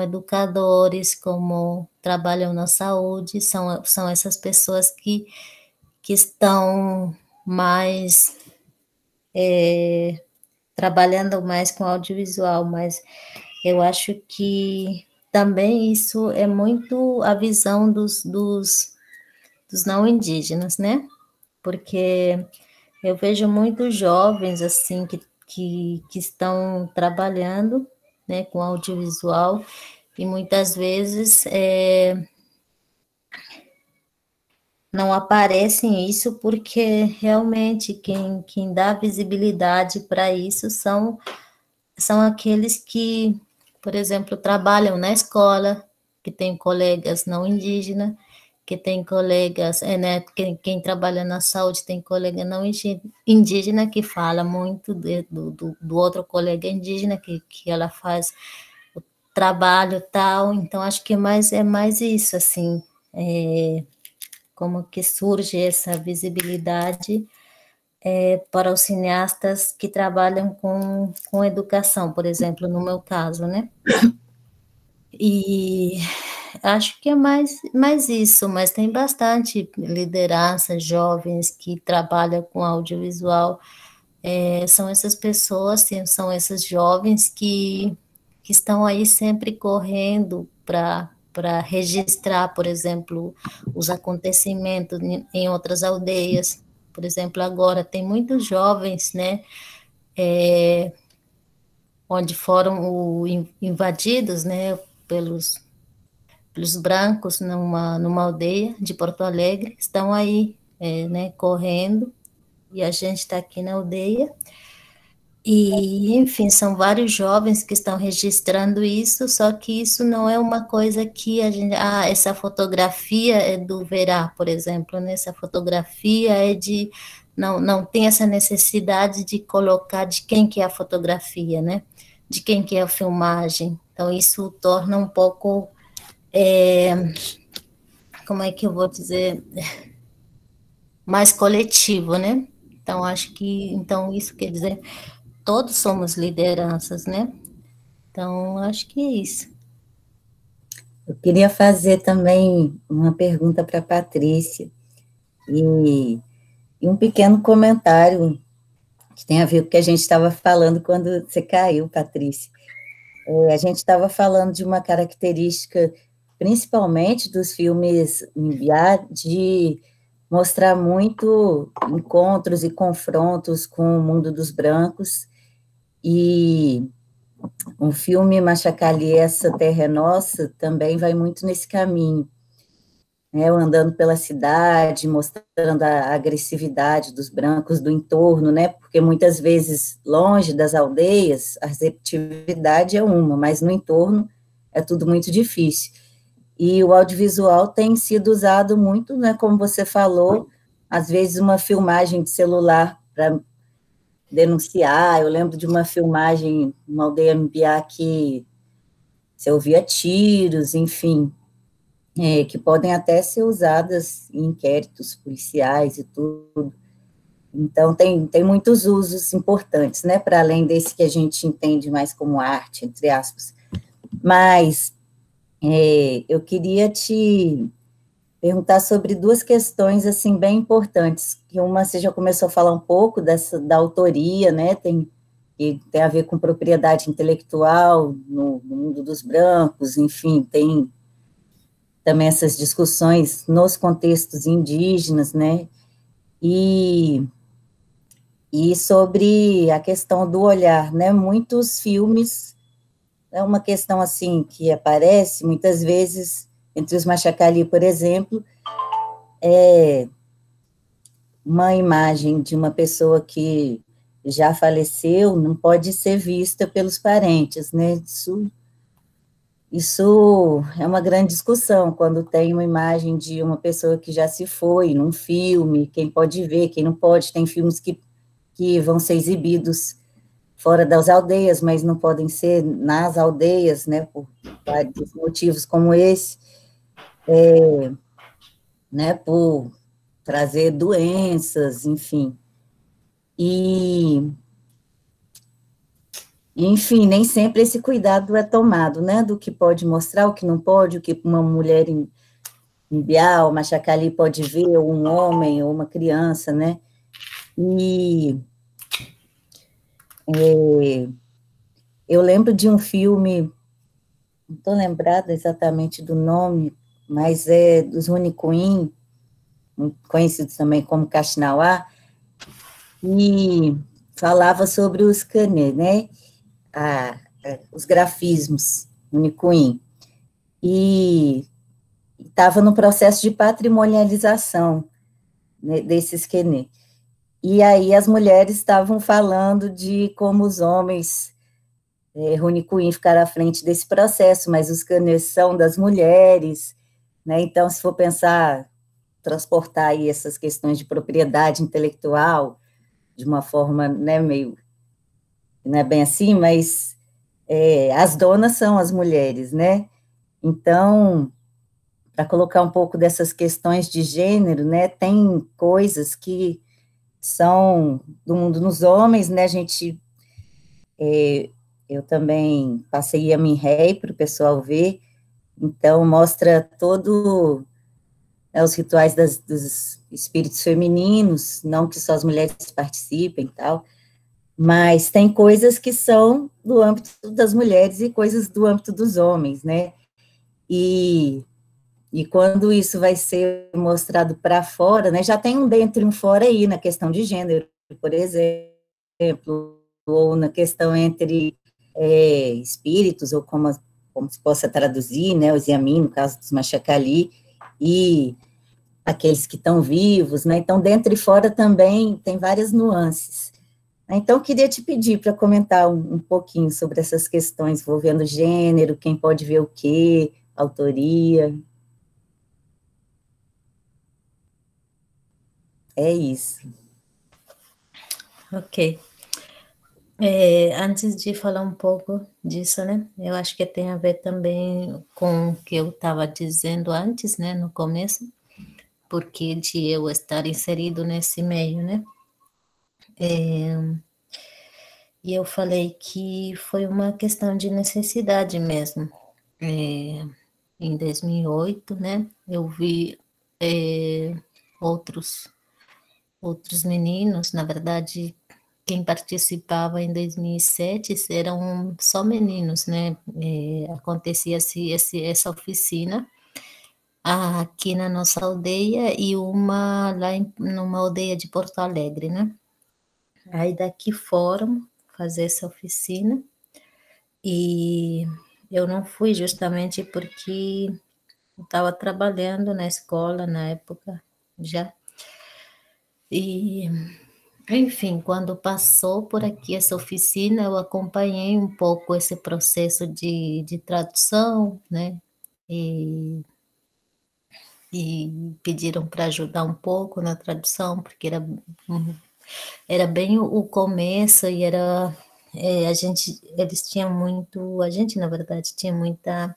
educadores, como trabalham na saúde, são essas pessoas que estão mais trabalhando mais com audiovisual, mas eu acho que também isso é muito a visão dos não indígenas, né? Porque eu vejo muitos jovens, assim, que estão trabalhando, né, com audiovisual, e muitas vezes não aparecem isso porque realmente quem dá visibilidade para isso são aqueles por exemplo, trabalham na escola, que tem colegas não indígenas, que tem colegas, né, quem trabalha na saúde tem colega não indígena que fala muito do outro colega indígena, que ela faz o trabalho e tal, então acho que é mais isso, assim, como que surge essa visibilidade para os cineastas que trabalham com educação, por exemplo, no meu caso, né? E acho que é mais isso, mas tem bastante liderança, jovens que trabalham com audiovisual, são essas pessoas, são esses jovens que estão aí sempre correndo para registrar, por exemplo, os acontecimentos em outras aldeias. Por exemplo, agora tem muitos jovens, né, onde foram invadidos, né, pelos brancos numa aldeia de Porto Alegre, estão aí, né, correndo, e a gente está aqui na aldeia. E, enfim, são vários jovens que estão registrando isso, só que isso não é uma coisa que a gente... Ah, essa fotografia é do Verá, por exemplo, né? Essa fotografia é de... Não tem essa necessidade de colocar de quem que é a fotografia, né? De quem que é a filmagem. Então, isso torna um pouco... como é que eu vou dizer? Mais coletivo, né? Então, acho que... Então, isso quer dizer... Todos somos lideranças, né? Então, acho que é isso. Eu queria fazer também uma pergunta para a Patrícia, e um pequeno comentário que tem a ver com o que a gente estava falando quando você caiu, Patrícia. A gente estava falando de uma característica, principalmente dos filmes Mbiá, de mostrar muito encontros e confrontos com o mundo dos brancos, e o filme Machacali, Essa Terra é Nossa, também vai muito nesse caminho, né, andando pela cidade, mostrando a agressividade dos brancos do entorno, né, porque muitas vezes, longe das aldeias, a receptividade é uma, mas no entorno é tudo muito difícil. E o audiovisual tem sido usado muito, né, como você falou, às vezes uma filmagem de celular para denunciar. Eu lembro de uma filmagem, uma aldeia Mbiá, que se ouvia tiros, enfim, que podem até ser usadas em inquéritos policiais e tudo. Então, tem muitos usos importantes, né, para além desse que a gente entende mais como arte, entre aspas. Mas eu queria te perguntar sobre duas questões, assim, bem importantes, que uma você já começou a falar um pouco da autoria, né, que tem a ver com propriedade intelectual no mundo dos brancos, enfim, tem também essas discussões nos contextos indígenas, né, e sobre a questão do olhar, né, muitos filmes, é uma questão, assim, que aparece muitas vezes entre os Machacali, por exemplo, uma imagem de uma pessoa que já faleceu não pode ser vista pelos parentes, né? Isso é uma grande discussão, quando tem uma imagem de uma pessoa que já se foi num filme, quem pode ver, quem não pode. Tem filmes que vão ser exibidos fora das aldeias, mas não podem ser nas aldeias, né, por vários motivos como esse, né, por trazer doenças, enfim. Enfim, nem sempre esse cuidado é tomado, né, do que pode mostrar, o que não pode, o que uma mulher em Biá, ou Machacali pode ver, ou um homem, ou uma criança, né, e eu lembro de um filme, não estou lembrada exatamente do nome, mas é dos Runicuim, conhecidos também como Caxinauá, e falava sobre os canê, né, os grafismos Runicuim, e estava no processo de patrimonialização, né, desses quenê. E aí as mulheres estavam falando de como os homens Rony Cunha ficará à frente desse processo, mas os scanners são das mulheres, né? Então, se for pensar, transportar aí essas questões de propriedade intelectual de uma forma, né, meio, não é bem assim, mas as donas são as mulheres, né? Então, para colocar um pouco dessas questões de gênero, né, tem coisas que são do mundo dos homens, né, eu também passei Yamin Rei para o pessoal ver, então mostra todo, né, os rituais dos espíritos femininos, não que só as mulheres participem e tal, mas tem coisas que são do âmbito das mulheres e coisas do âmbito dos homens, né, e quando isso vai ser mostrado para fora, né, já tem um dentro e um fora aí na questão de gênero, por exemplo, ou na questão entre espíritos, ou como se possa traduzir, né, os Yamin, no caso dos Machacali, e aqueles que estão vivos, né, então dentro e fora também tem várias nuances. Então, eu queria te pedir para comentar um pouquinho sobre essas questões envolvendo gênero, quem pode ver o quê, autoria. É isso. Ok. Antes de falar um pouco disso, né? Eu acho que tem a ver também com o que eu estava dizendo antes, né? No começo, porque de eu estar inserido nesse meio, né? E eu falei que foi uma questão de necessidade mesmo. Em 2008, né? Eu vi outros meninos, na verdade, quem participava em 2007 eram só meninos, né? Acontecia-se essa oficina aqui na nossa aldeia e uma lá numa aldeia de Porto Alegre, né? Aí daqui foram fazer essa oficina e eu não fui justamente porque eu estava trabalhando na escola na época já. E enfim, quando passou por aqui essa oficina, eu acompanhei um pouco esse processo de tradução, né? E, e pediram para ajudar um pouco na tradução, porque era bem o começo e era eles tinham muito, a gente na verdade tinha muita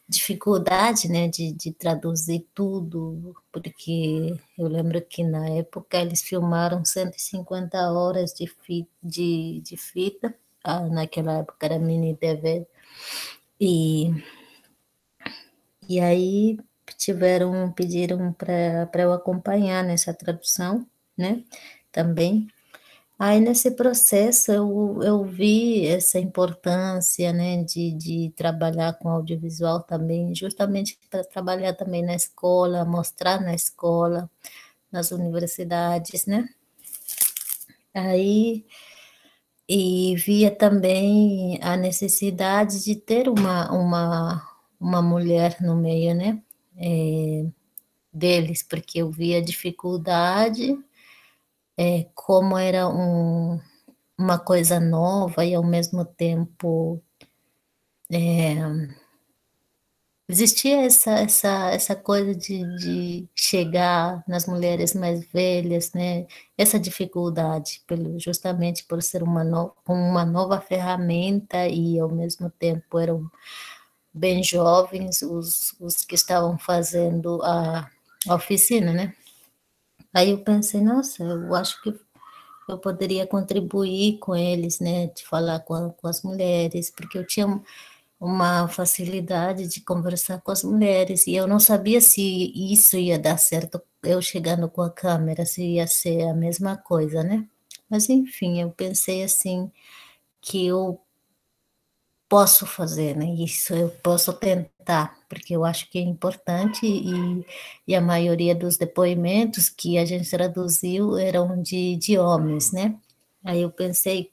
dificuldade, né, de traduzir tudo, porque eu lembro que na época eles filmaram 150 horas de fita, naquela época era mini DV, e, e aí pediram para eu acompanhar nessa tradução, né, também. Aí, nesse processo, eu vi essa importância, né, de trabalhar com audiovisual também, justamente para trabalhar também na escola, mostrar na escola, nas universidades, né? Aí, e via também a necessidade de ter uma mulher no meio, né, deles, porque eu via a dificuldade, como era uma coisa nova e ao mesmo tempo existia essa coisa de chegar nas mulheres mais velhas, né? Essa dificuldade, justamente por ser uma nova ferramenta e ao mesmo tempo eram bem jovens os que estavam fazendo a oficina, né? Aí eu pensei, nossa, eu acho que eu poderia contribuir com eles, né, de falar com as mulheres, porque eu tinha uma facilidade de conversar com as mulheres, e eu não sabia se isso ia dar certo, eu chegando com a câmera, se ia ser a mesma coisa, né? Mas, enfim, eu pensei assim, que eu posso fazer, né? Isso eu posso tentar, porque eu acho que é importante e a maioria dos depoimentos que a gente traduziu eram de homens, né? Aí eu pensei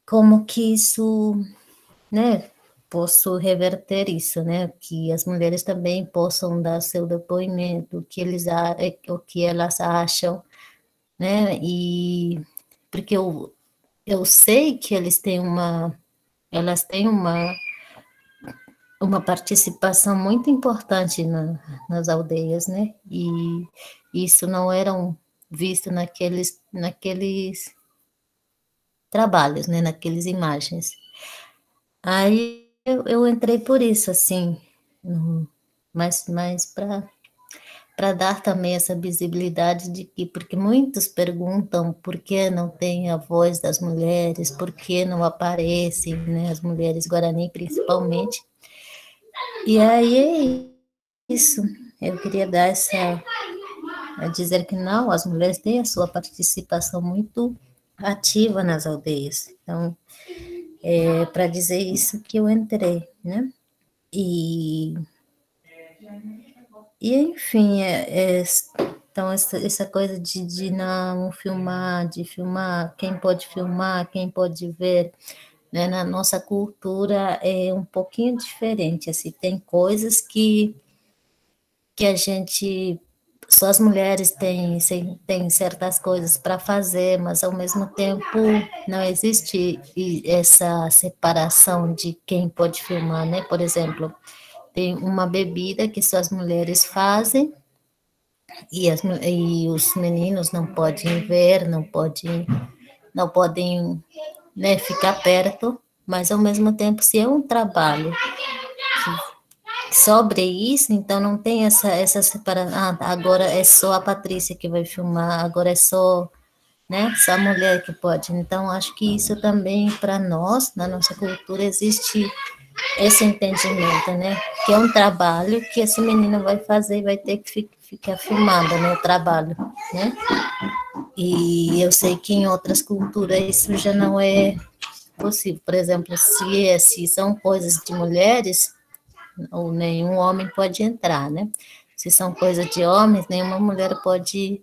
como que isso, né? Posso reverter isso, né? Que as mulheres também possam dar seu depoimento, o que elas acham, né? E porque eu sei que eles têm elas têm uma participação muito importante nas aldeias, né? E isso não era visto naqueles trabalhos, né? Naqueles imagens. Aí eu entrei por isso, assim, mas para dar também essa visibilidade de que, porque muitos perguntam por que não tem a voz das mulheres, por que não aparecem, né, as mulheres Guarani principalmente. E aí é isso, eu queria dar dizer que não, as mulheres têm a sua participação muito ativa nas aldeias. Então, é para dizer isso que eu entrei, né? E enfim, então essa coisa de não filmar, de filmar quem pode ver, né? Na nossa cultura é um pouquinho diferente, assim, tem coisas que a gente, só as mulheres têm certas coisas para fazer, mas ao mesmo tempo não existe essa separação de quem pode filmar, né? Por exemplo, tem uma bebida que só as mulheres fazem e os meninos não podem ver, não podem, né, ficar perto, mas ao mesmo tempo, se é um trabalho sobre isso, então não tem essa separação. Ah, agora é só a Patrícia que vai filmar, agora é só, né, só a mulher que pode. Então, acho que isso também, para nós, na nossa cultura, existe esse entendimento, né? Que é um trabalho que esse menino vai fazer e vai ter que ficar filmando, né? O trabalho, né? E eu sei que em outras culturas isso já não é possível. Por exemplo, se são coisas de mulheres, ou nenhum homem pode entrar, né? Se são coisas de homens, nenhuma mulher pode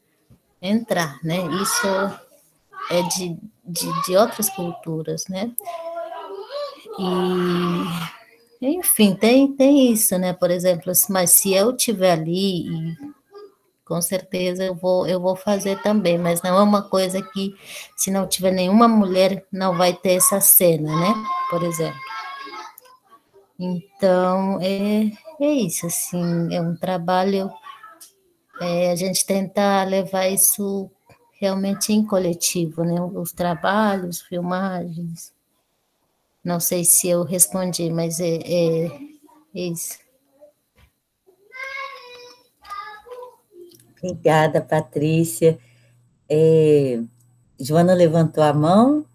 entrar, né? Isso é de outras culturas, né? Enfim, tem isso, né? Por exemplo, mas se eu estiver ali, com certeza eu vou fazer também, mas não é uma coisa que, se não tiver nenhuma mulher, não vai ter essa cena, né? Por exemplo. Então, é isso, assim, é um trabalho, a gente tenta levar isso realmente em coletivo, né? Os trabalhos, filmagens. Não sei se eu respondi, mas é isso. Obrigada, Patrícia. Joana levantou a mão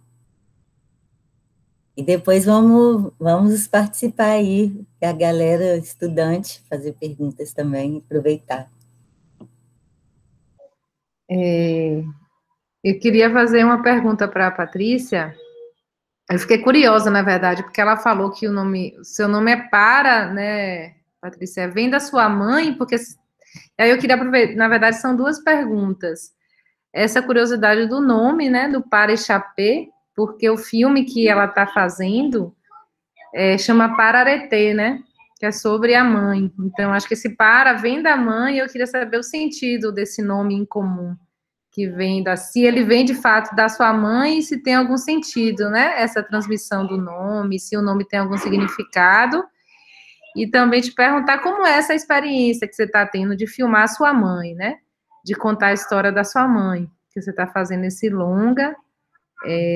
e depois vamos participar aí, a galera estudante, fazer perguntas também, aproveitar. Eu queria fazer uma pergunta para a Patrícia. Eu fiquei curiosa, na verdade, porque ela falou que o seu nome é Para, né, Patrícia? Vem da sua mãe, porque aí eu queria aproveitar, na verdade, são duas perguntas. Essa curiosidade do nome, né, do Para Ixapê, porque o filme que ela está fazendo chama Pararetê, né, que é sobre a mãe. Então, acho que esse Para vem da mãe, e eu queria saber o sentido desse nome em comum, que vem se ele vem de fato da sua mãe, e se tem algum sentido, né, essa transmissão do nome, se o nome tem algum significado. E também te perguntar como é essa experiência que você está tendo de filmar a sua mãe, né? De contar a história da sua mãe, que você está fazendo esse longa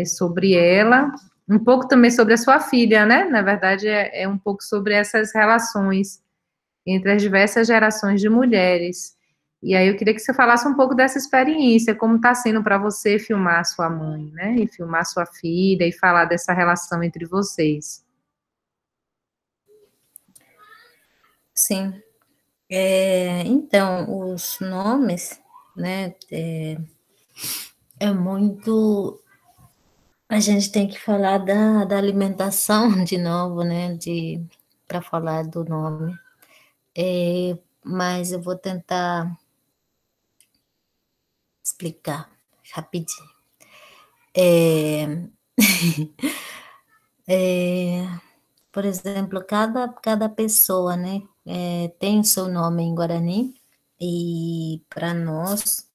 sobre ela, um pouco também sobre a sua filha, né? Na verdade, é um pouco sobre essas relações entre as diversas gerações de mulheres. E aí eu queria que você falasse um pouco dessa experiência, como está sendo para você filmar a sua mãe, né? E filmar a sua filha e falar dessa relação entre vocês. Sim. Então, os nomes, né, muito. A gente tem que falar da alimentação de novo, né, para falar do nome. Mas eu vou tentar explicar rapidinho. Por exemplo, cada pessoa, né, tem o seu nome em Guarani, e para nós,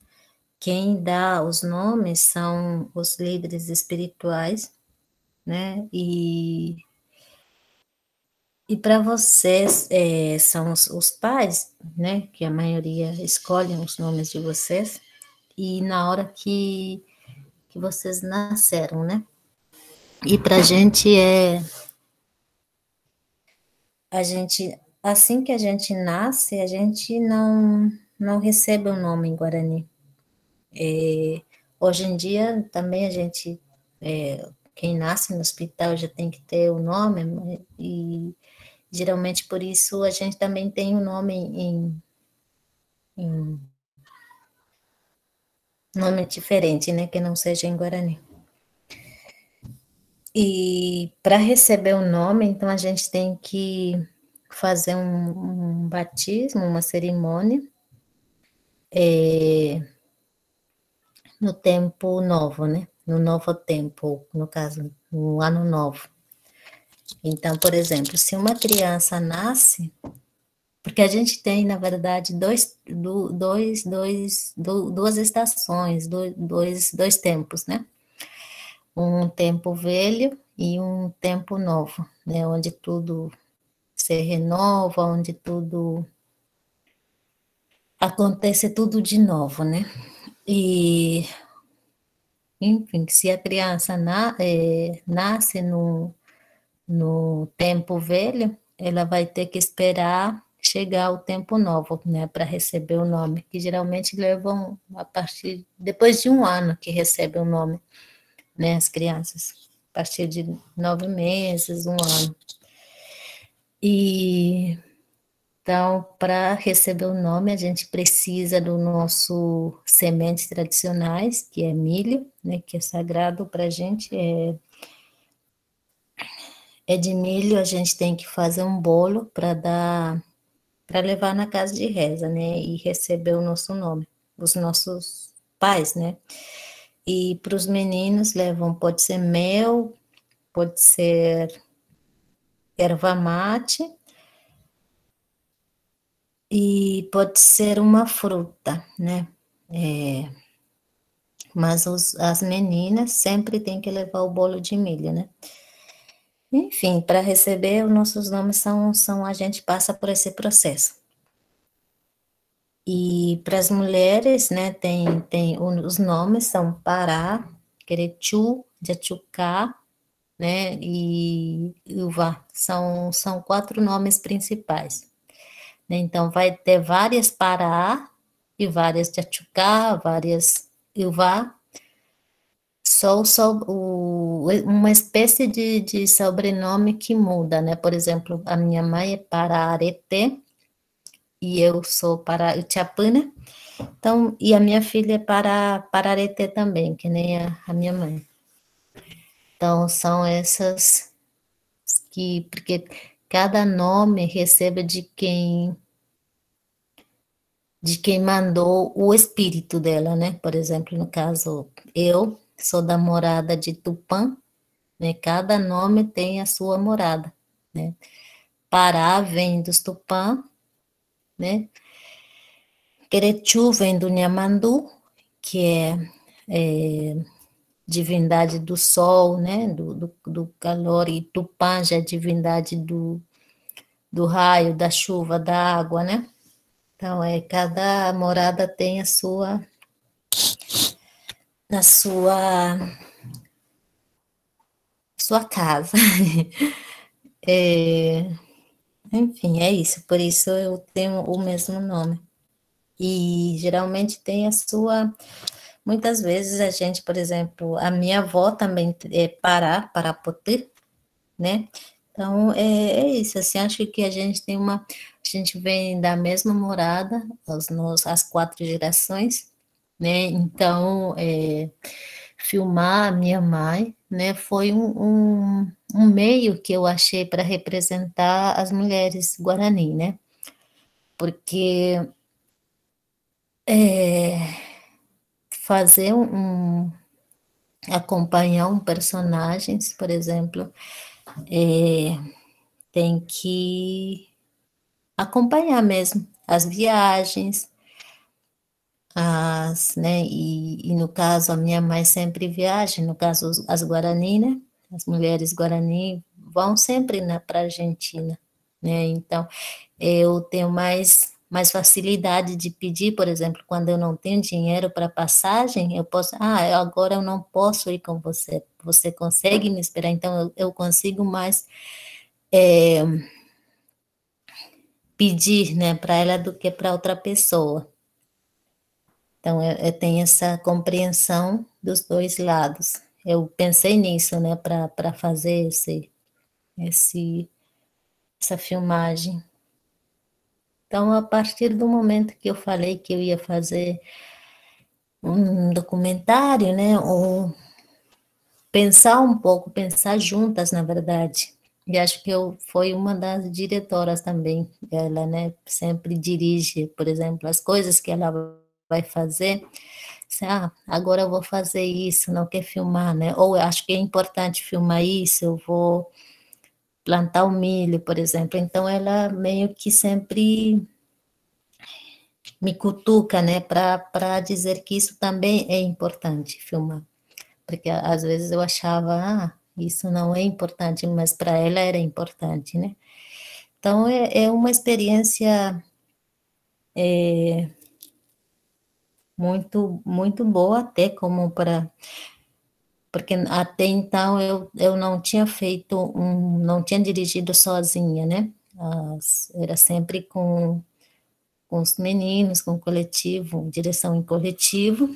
quem dá os nomes são os líderes espirituais, né, e E para vocês, são os pais, né, que a maioria escolhem os nomes de vocês, e na hora que vocês nasceram, né? E para a gente, assim que a gente nasce, a gente não recebe o nome em Guarani. Hoje em dia, também a gente, quem nasce no hospital já tem que ter o nome, e geralmente por isso a gente também tem o nome em nome diferente, né, que não seja em Guarani. E para receber o nome, então a gente tem que fazer um batismo, uma cerimônia, no tempo novo, né? No novo tempo, no caso, no ano novo. Então, por exemplo, se uma criança nasce, porque a gente tem, na verdade, duas estações, dois tempos, né? Um tempo velho e um tempo novo, né? Onde tudo se renova, onde tudo acontece tudo de novo, né? E, enfim, se a criança nasce no tempo velho, ela vai ter que esperar chegar o tempo novo, né, para receber o nome, que geralmente levam a partir, depois de um ano que recebe o nome, né, as crianças, a partir de 9 meses, um ano. E então, para receber o nome, a gente precisa do nosso sementes tradicionais, que é milho, né, que é sagrado para a gente, é de milho. A gente tem que fazer um bolo para levar na casa de reza, né, e receber o nosso nome, os nossos pais, né. E para os meninos levam, pode ser mel, pode ser erva mate, e pode ser uma fruta, né? Mas as meninas sempre têm que levar o bolo de milho, né? Enfim, para receber, os nossos nomes a gente passa por esse processo. E para as mulheres, né, os nomes são Pará, Querechu, Jatiucá, né, e Ilvá. São 4 nomes principais. Né? Então, vai ter várias Pará e várias Jatiucá, várias Ilvá, uma espécie de sobrenome que muda, né? Por exemplo, a minha mãe é Pararetê e eu sou para Ichapuna. Então, e a minha filha é para Pararetê também, que nem a minha mãe. Então, são essas porque cada nome recebe de quem mandou o espírito dela, né? Por exemplo, no caso, eu sou da morada de Tupã, né? Cada nome tem a sua morada, né? Pará vem dos Tupã, né? Querechu vem do Nhamandu, que é divindade do sol, né? Do calor, e Tupã já é divindade do raio, da chuva, da água, né? Então, cada morada tem a sua casa. Enfim, é isso. Por isso eu tenho o mesmo nome. E geralmente tem a sua. Muitas vezes a gente, por exemplo, a minha avó também é Parapoti, né? Então é isso. Assim, acho que a gente tem a gente vem da mesma morada, as 4 gerações, né? Então, filmar a minha mãe, né, foi um meio que eu achei para representar as mulheres Guarani, né? Porque fazer acompanhar um personagem, por exemplo, tem que acompanhar mesmo as viagens, né, e no caso, a minha mãe sempre viaja, no caso, as Guarani, né, as mulheres Guarani vão sempre para a Argentina, né? Então, eu tenho mais facilidade de pedir, por exemplo, quando eu não tenho dinheiro para passagem, eu posso, agora eu não posso ir com você, você consegue me esperar? Então, eu consigo mais pedir, né, para ela do que para outra pessoa. Então, eu tenho essa compreensão dos dois lados. Eu pensei nisso, né, para fazer essa filmagem. Então, a partir do momento que eu falei que eu ia fazer um documentário, né, ou pensar um pouco, pensar juntas, na verdade. E acho que eu foi uma das diretoras também. Ela, né, sempre dirige, por exemplo, as coisas que ela vai fazer. Agora eu vou fazer isso, não quer filmar, né? Ou eu acho que é importante filmar isso, eu vou plantar o milho, por exemplo. Então, ela meio que sempre me cutuca, né, para dizer que isso também é importante, filmar. Porque às vezes eu achava, isso não é importante, mas para ela era importante, né? Então, é uma experiência muito, muito boa, até como para. Porque até então eu não tinha não tinha dirigido sozinha, né? Era sempre com os meninos, com o coletivo, direção em coletivo.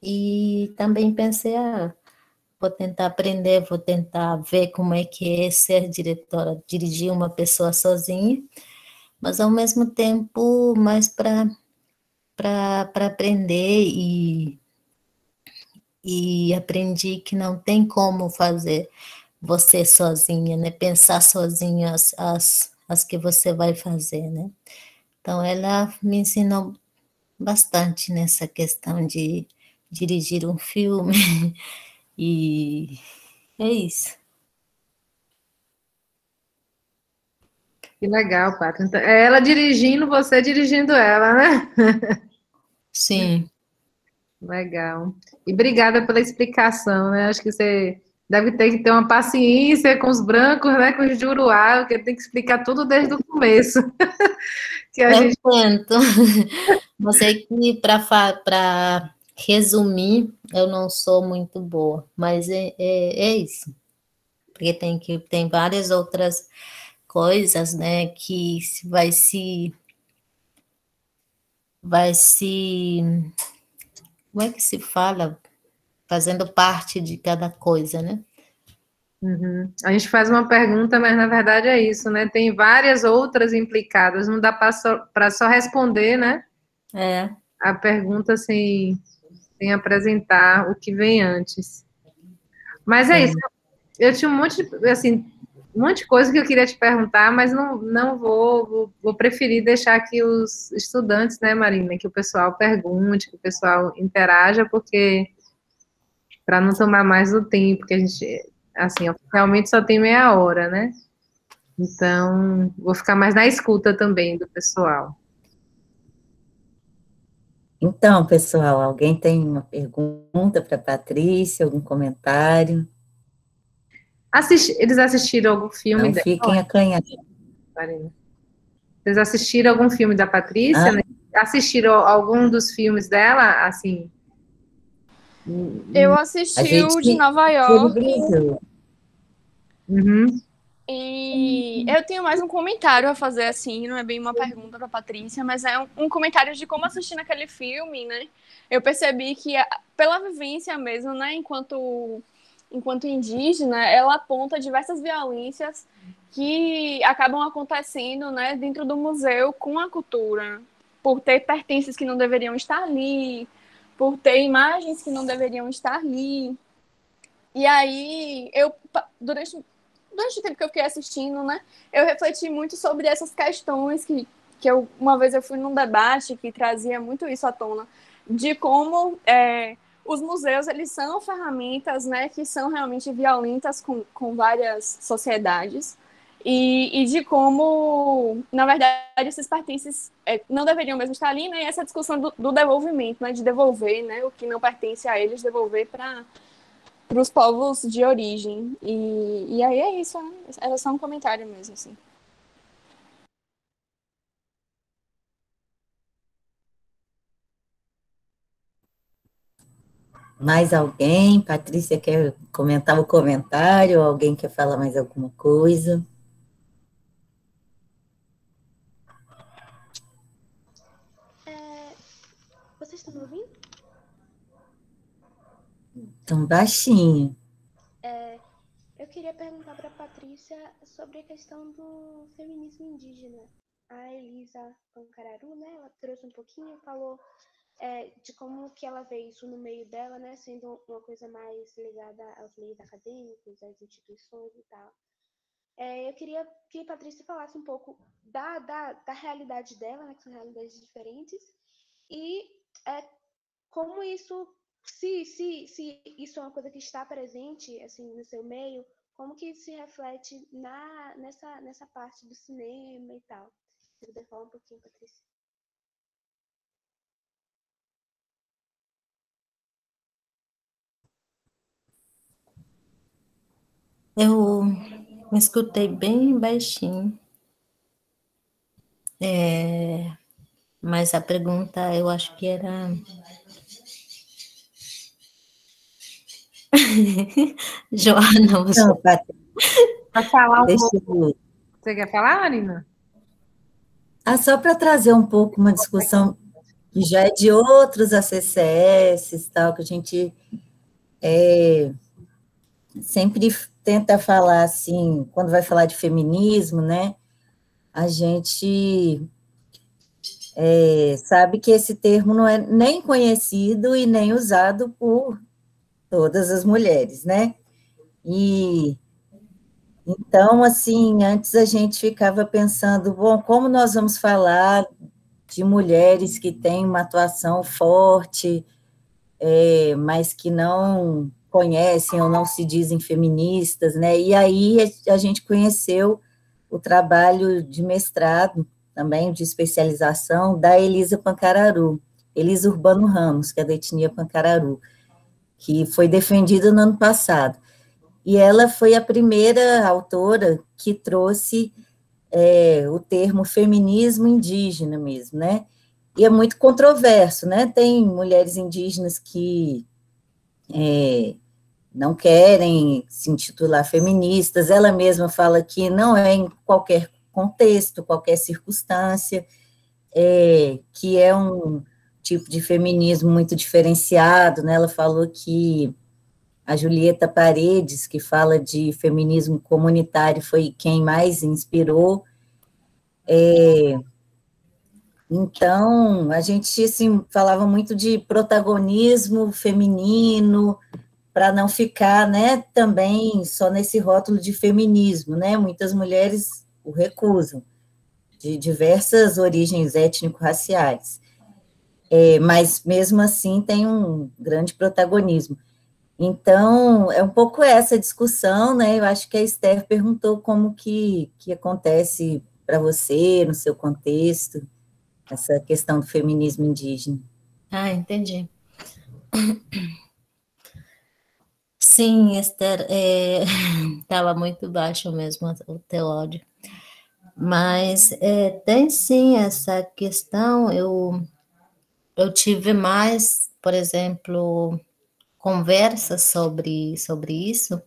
E também pensei, vou tentar aprender, vou tentar ver como é que é ser diretora, dirigir uma pessoa sozinha, mas ao mesmo tempo mais para aprender e aprendi que não tem como fazer você sozinha, né? Pensar sozinha as que você vai fazer, né? Então, ela me ensinou bastante nessa questão de dirigir um filme, e é isso. Que legal, Pátria. Então, é ela dirigindo, você dirigindo ela, né? Sim. Legal. E obrigada pela explicação, né? Acho que você deve ter que ter uma paciência com os brancos, né? Com os juruá, porque tem que explicar tudo desde o começo. Que a Eu gente... tento. Não sei que para resumir, eu não sou muito boa, mas é isso. Porque tem várias outras coisas, né, que vai se, como é que se fala? Fazendo parte de cada coisa, né? Uhum. A gente faz uma pergunta, mas na verdade é isso, né? Tem várias outras implicadas, não dá para só responder, né? É, A pergunta sem apresentar o que vem antes. Mas é isso. sim. Eu tinha um monte de, assim, um monte de coisa que eu queria te perguntar, mas não vou preferir deixar que os estudantes, né, Marina, que o pessoal pergunte, que o pessoal interaja, porque para não tomar mais do tempo, que a gente, assim, realmente só tem meia hora, né? Então, vou ficar mais na escuta também do pessoal. Então, pessoal, alguém tem uma pergunta para a Patrícia, algum comentário? Eles assistiram algum filme Não dela, fiquem acanhados. Marina? Vocês assistiram algum filme da Patrícia, Ah, né? Assistiram algum dos filmes dela, assim? Eu a assisti gente o de Nova York disponibilizou. Uhum. e eu tenho mais um comentário a fazer, assim, não é bem uma pergunta para Patrícia, mas é um comentário de como assistir naquele filme, né? Eu percebi que, pela vivência mesmo, né, enquanto indígena, ela aponta diversas violências que acabam acontecendo, né, dentro do museu com a cultura, por ter pertences que não deveriam estar ali, por ter imagens que não deveriam estar ali. E aí, durante o tempo que eu fiquei assistindo, né, eu refleti muito sobre essas questões uma vez eu fui num debate que trazia muito isso à tona, de como os museus, eles são ferramentas, né, que são realmente violentas com várias sociedades, e de como, na verdade, esses pertences não deveriam mesmo estar ali, né, e essa discussão do devolvimento, né, de devolver, né, o que não pertence a eles, devolver os povos de origem. E aí é isso, né? Era só um comentário mesmo, assim. Mais alguém? Patrícia quer comentar o comentário? Ou alguém quer falar mais alguma coisa? Vocês estão me ouvindo? Tão baixinho. Eu queria perguntar para a Patrícia sobre a questão do feminismo indígena. A Elisa Pancararu, né, ela trouxe um pouquinho, falou de como que ela vê isso no meio dela, né, sendo uma coisa mais ligada aos meios acadêmicos, às instituições e tal. Eu queria que a Patrícia falasse um pouco da realidade dela, né, que são realidades diferentes, e como isso, se isso é uma coisa que está presente, assim, no seu meio, como que isso se reflete nessa parte do cinema e tal. Se puder falar um pouquinho, Patrícia. Eu me escutei bem baixinho. Mas a pergunta eu acho que era. Joana, você. Não, Patrícia, Para falar um deixa pouco. eu... Você quer falar, Marina? Só para trazer um pouco uma discussão que já é de outros ACCS, tal, que a gente sempre tenta falar assim, quando vai falar de feminismo, né? A gente sabe que esse termo não é nem conhecido e nem usado por todas as mulheres, né? E então, assim, antes a gente ficava pensando, bom, como nós vamos falar de mulheres que têm uma atuação forte, mas que não conhecem ou não se dizem feministas, né? E aí a gente conheceu o trabalho de mestrado, também de especialização, da Elisa Pancararu, Elisa Urbano Ramos, que é da etnia Pancararu, que foi defendida no ano passado. E ela foi a primeira autora que trouxe o termo feminismo indígena mesmo, né? E é muito controverso, né? Tem mulheres indígenas que não querem se intitular feministas, ela mesma fala que não é em qualquer contexto, qualquer circunstância, que é um tipo de feminismo muito diferenciado, né? Ela falou que a Julieta Paredes, que fala de feminismo comunitário, foi quem mais inspirou. Então, a gente assim, falava muito de protagonismo feminino, para não ficar, né, também só nesse rótulo de feminismo, né? Muitas mulheres o recusam, de diversas origens étnico-raciais. Mas, mesmo assim, tem um grande protagonismo. Então, é um pouco essa discussão, né? Eu acho que a Esther perguntou como que acontece para você, no seu contexto, essa questão do feminismo indígena. Entendi. Sim, Esther, estava muito baixo mesmo o teu áudio. Mas tem sim essa questão, eu tive mais, por exemplo, conversas sobre isso.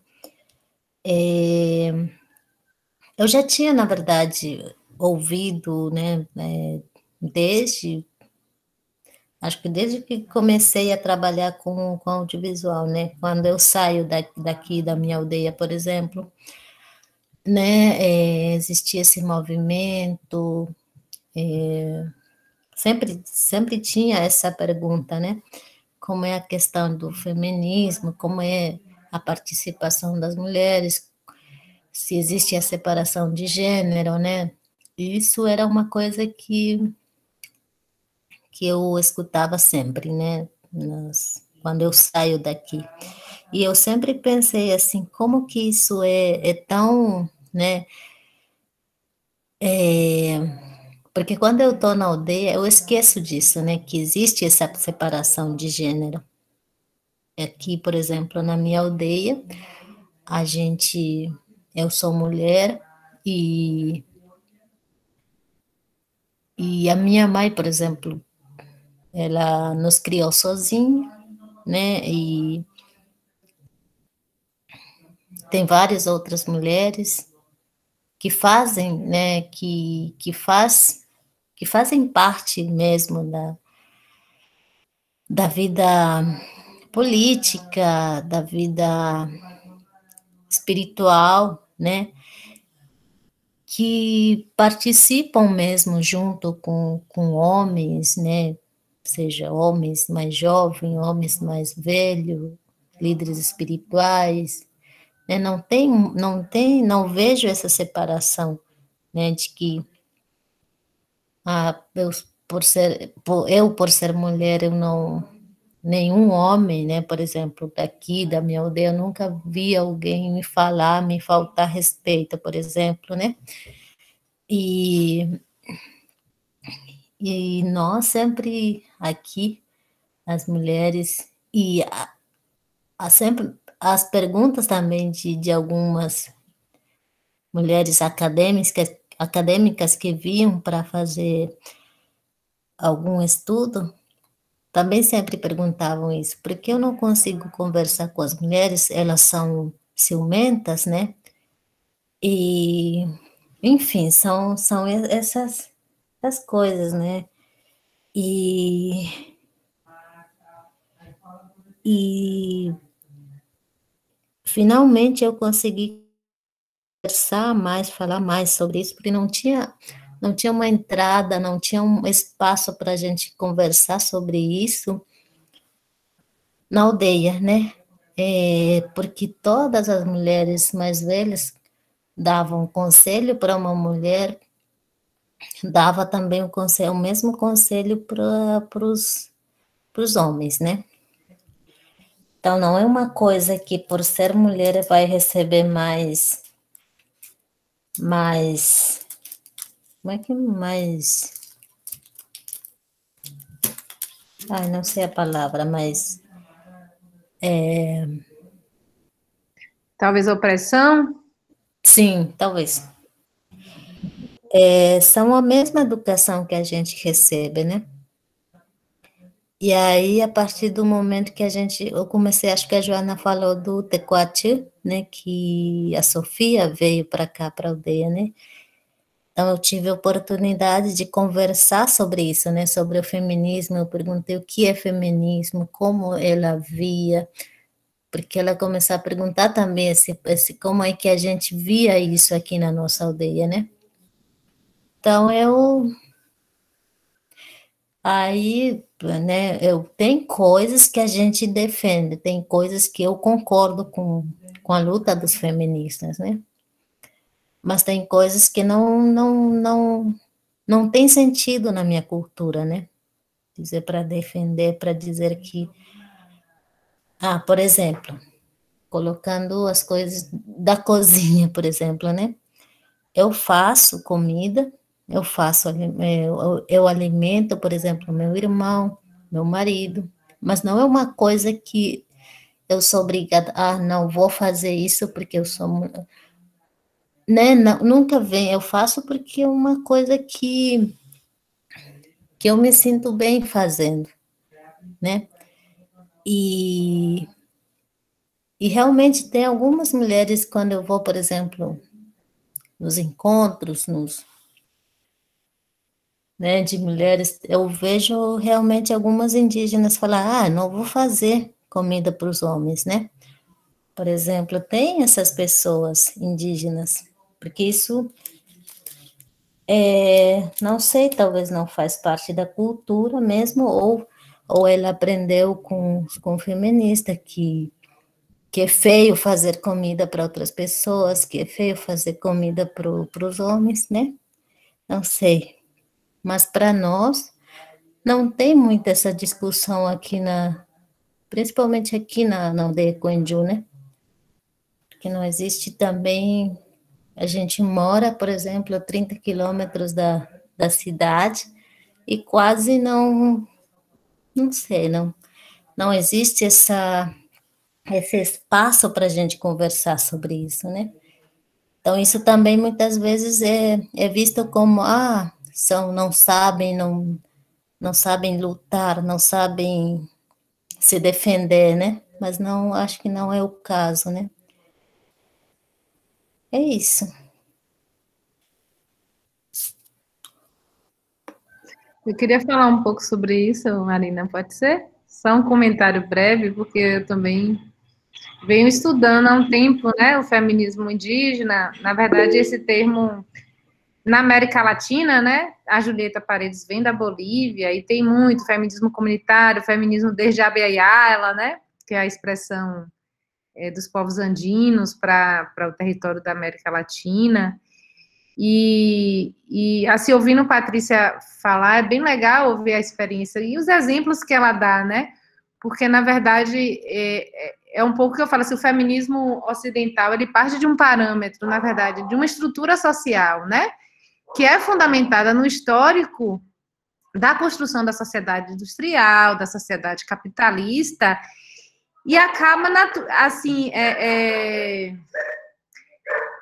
Eu já tinha, na verdade, ouvido, né, acho que desde que comecei a trabalhar com audiovisual, né, quando eu saio daqui da minha aldeia, por exemplo, né, existia esse movimento, sempre tinha essa pergunta, né, como é a questão do feminismo, como é a participação das mulheres, se existe a separação de gênero, né? Isso era uma coisa que eu escutava sempre, né? Quando eu saio daqui. E eu sempre pensei assim, como que isso é tão, né? Porque quando eu estou na aldeia, eu esqueço disso, né? Que existe essa separação de gênero. Aqui, por exemplo, na minha aldeia, eu sou mulher e, e a minha mãe, por exemplo, ela nos criou sozinha, né? E tem várias outras mulheres que fazem, né? Que fazem parte mesmo da vida política, da vida espiritual, né? Que participam mesmo junto com homens, né? Seja homens mais jovens, homens mais velhos, líderes espirituais, né? Não vejo essa separação, né? De que eu por ser mulher, eu não nenhum homem, né? Por exemplo, daqui da minha aldeia, eu nunca vi alguém me faltar respeito, por exemplo, né? E E nós sempre aqui, as mulheres, há sempre as perguntas também de algumas mulheres acadêmicas que vinham para fazer algum estudo, também sempre perguntavam isso, porque eu não consigo conversar com as mulheres, elas são ciumentas, né? E, enfim, são essas coisas, né? E E finalmente eu consegui conversar mais, falar mais sobre isso, porque não tinha uma entrada, não tinha um espaço para a gente conversar sobre isso na aldeia, né? Porque todas as mulheres mais velhas davam conselho para uma mulher, dava também o mesmo conselho para os homens, né? Então, não é uma coisa que, por ser mulher, vai receber mais, como é que mais, ai, não sei a palavra, mas, Talvez opressão? sim, talvez. São a mesma educação que a gente recebe, né? E aí, a partir do momento que eu comecei, acho que a Joana falou do Tecoati, né, que a Sofia veio para cá, para a aldeia, né? Então, eu tive a oportunidade de conversar sobre isso, né, sobre o feminismo. Eu perguntei o que é feminismo, como ela via, porque ela começou a perguntar também como é que a gente via isso aqui na nossa aldeia, né? Então, aí, né, tem coisas que a gente defende, tem coisas que eu concordo com a luta dos feministas, né? Mas tem coisas que não tem sentido na minha cultura, né? Dizer para defender, para dizer que, por exemplo, colocando as coisas da cozinha, por exemplo, né? Eu faço comida, eu alimento, por exemplo, meu irmão, meu marido, mas não é uma coisa que eu sou obrigada, não vou fazer isso porque eu sou, né? Não, nunca vem, eu faço porque é uma coisa que eu me sinto bem fazendo, né? E E realmente tem algumas mulheres, quando eu vou, por exemplo, nos encontros, né, de mulheres, eu vejo realmente algumas indígenas falar, não vou fazer comida para os homens, né? Por exemplo, tem essas pessoas indígenas, porque isso, não sei, talvez não faz parte da cultura mesmo, ou ela aprendeu com feminista, que é feio fazer comida para outras pessoas, que é feio fazer comida para os homens, né? Não sei. Mas para nós, não tem muito essa discussão aqui principalmente aqui na aldeia Coenju, né? Porque não existe também, a gente mora, por exemplo, a 30 quilômetros da cidade e quase não sei, não existe esse espaço para a gente conversar sobre isso, né? Então, isso também muitas vezes é visto como, não sabem, não sabem lutar, não sabem se defender, né? Mas não, acho que não é o caso, né? É isso. Eu queria falar um pouco sobre isso, Marina, pode ser? Só um comentário breve, porque eu também venho estudando há um tempo, né, o feminismo indígena. Na verdade, esse termo na América Latina, né, a Julieta Paredes vem da Bolívia e tem muito feminismo comunitário, feminismo desde a Abya-Yala, né, que é a expressão dos povos andinos para o território da América Latina. E assim, ouvindo Patrícia falar, é bem legal ouvir a experiência e os exemplos que ela dá, né? Porque, na verdade, é um pouco que eu falo assim, o feminismo ocidental, ele parte de um parâmetro, na verdade, de uma estrutura social, né? Que é fundamentada no histórico da construção da sociedade industrial, da sociedade capitalista, e acaba, assim,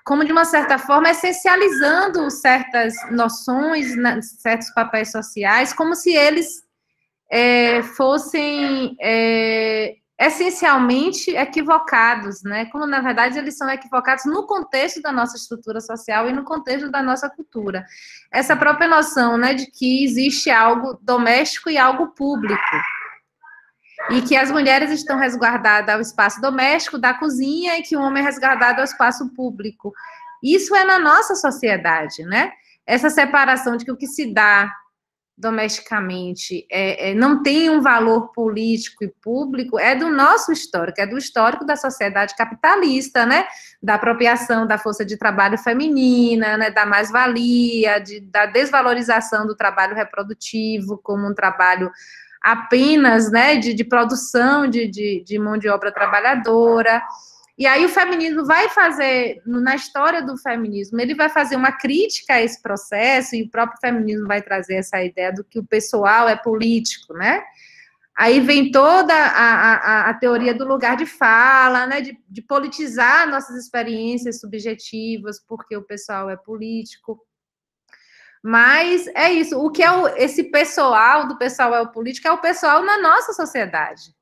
como de uma certa forma essencializando certas noções, certos papéis sociais, como se eles fossem essencialmente equivocados, né? Como na verdade eles são equivocados no contexto da nossa estrutura social e no contexto da nossa cultura. Essa própria noção, né, de que existe algo doméstico e algo público. E que as mulheres estão resguardadas ao espaço doméstico, da cozinha, e que o homem é resguardado ao espaço público. Isso é na nossa sociedade, né? Essa separação de que o que se dá domesticamente não tem um valor político e público, é do nosso histórico, é do histórico da sociedade capitalista, né? Da apropriação da força de trabalho feminina, né? Da mais-valia, da desvalorização do trabalho reprodutivo como um trabalho apenas, né, de produção de mão de obra trabalhadora. E aí o feminismo vai fazer, na história do feminismo, ele vai fazer uma crítica a esse processo, e o próprio feminismo vai trazer essa ideia do que o pessoal é político, né? Aí vem toda a teoria do lugar de fala, né, de politizar nossas experiências subjetivas, porque o pessoal é político. Mas é isso, o que é esse pessoal, do pessoal é o político, é o pessoal na nossa sociedade,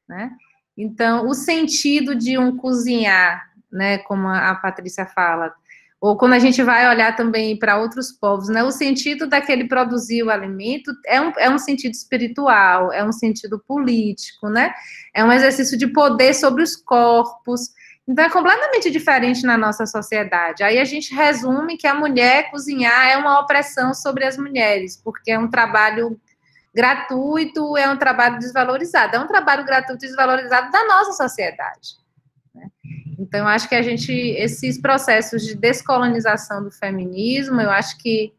né? Então, o sentido de um cozinhar, né, como a Patrícia fala, ou quando a gente vai olhar também para outros povos, né, o sentido daquele produzir o alimento é um sentido espiritual, é um sentido político, né? É um exercício de poder sobre os corpos. Então, é completamente diferente na nossa sociedade. Aí a gente resume que a mulher cozinhar é uma opressão sobre as mulheres, porque é um trabalho gratuito, é um trabalho desvalorizado. É um trabalho gratuito e desvalorizado da nossa sociedade, né? Então, eu acho que esses processos de descolonização do feminismo, eu acho que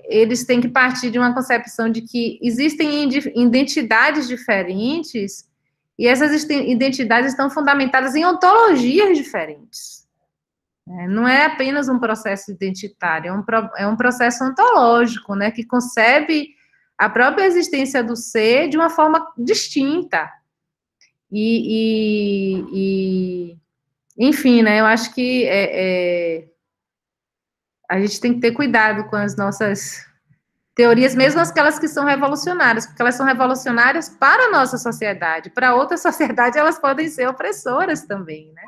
eles têm que partir de uma concepção de que existem identidades diferentes, e essas identidades estão fundamentadas em ontologias diferentes. Não é apenas um processo identitário, é um processo ontológico, né, que concebe a própria existência do ser de uma forma distinta. Enfim, né, eu acho que a gente tem que ter cuidado com as nossas teorias, mesmo aquelas que são revolucionárias, porque elas são revolucionárias para a nossa sociedade. Para outra sociedade, elas podem ser opressoras também, né?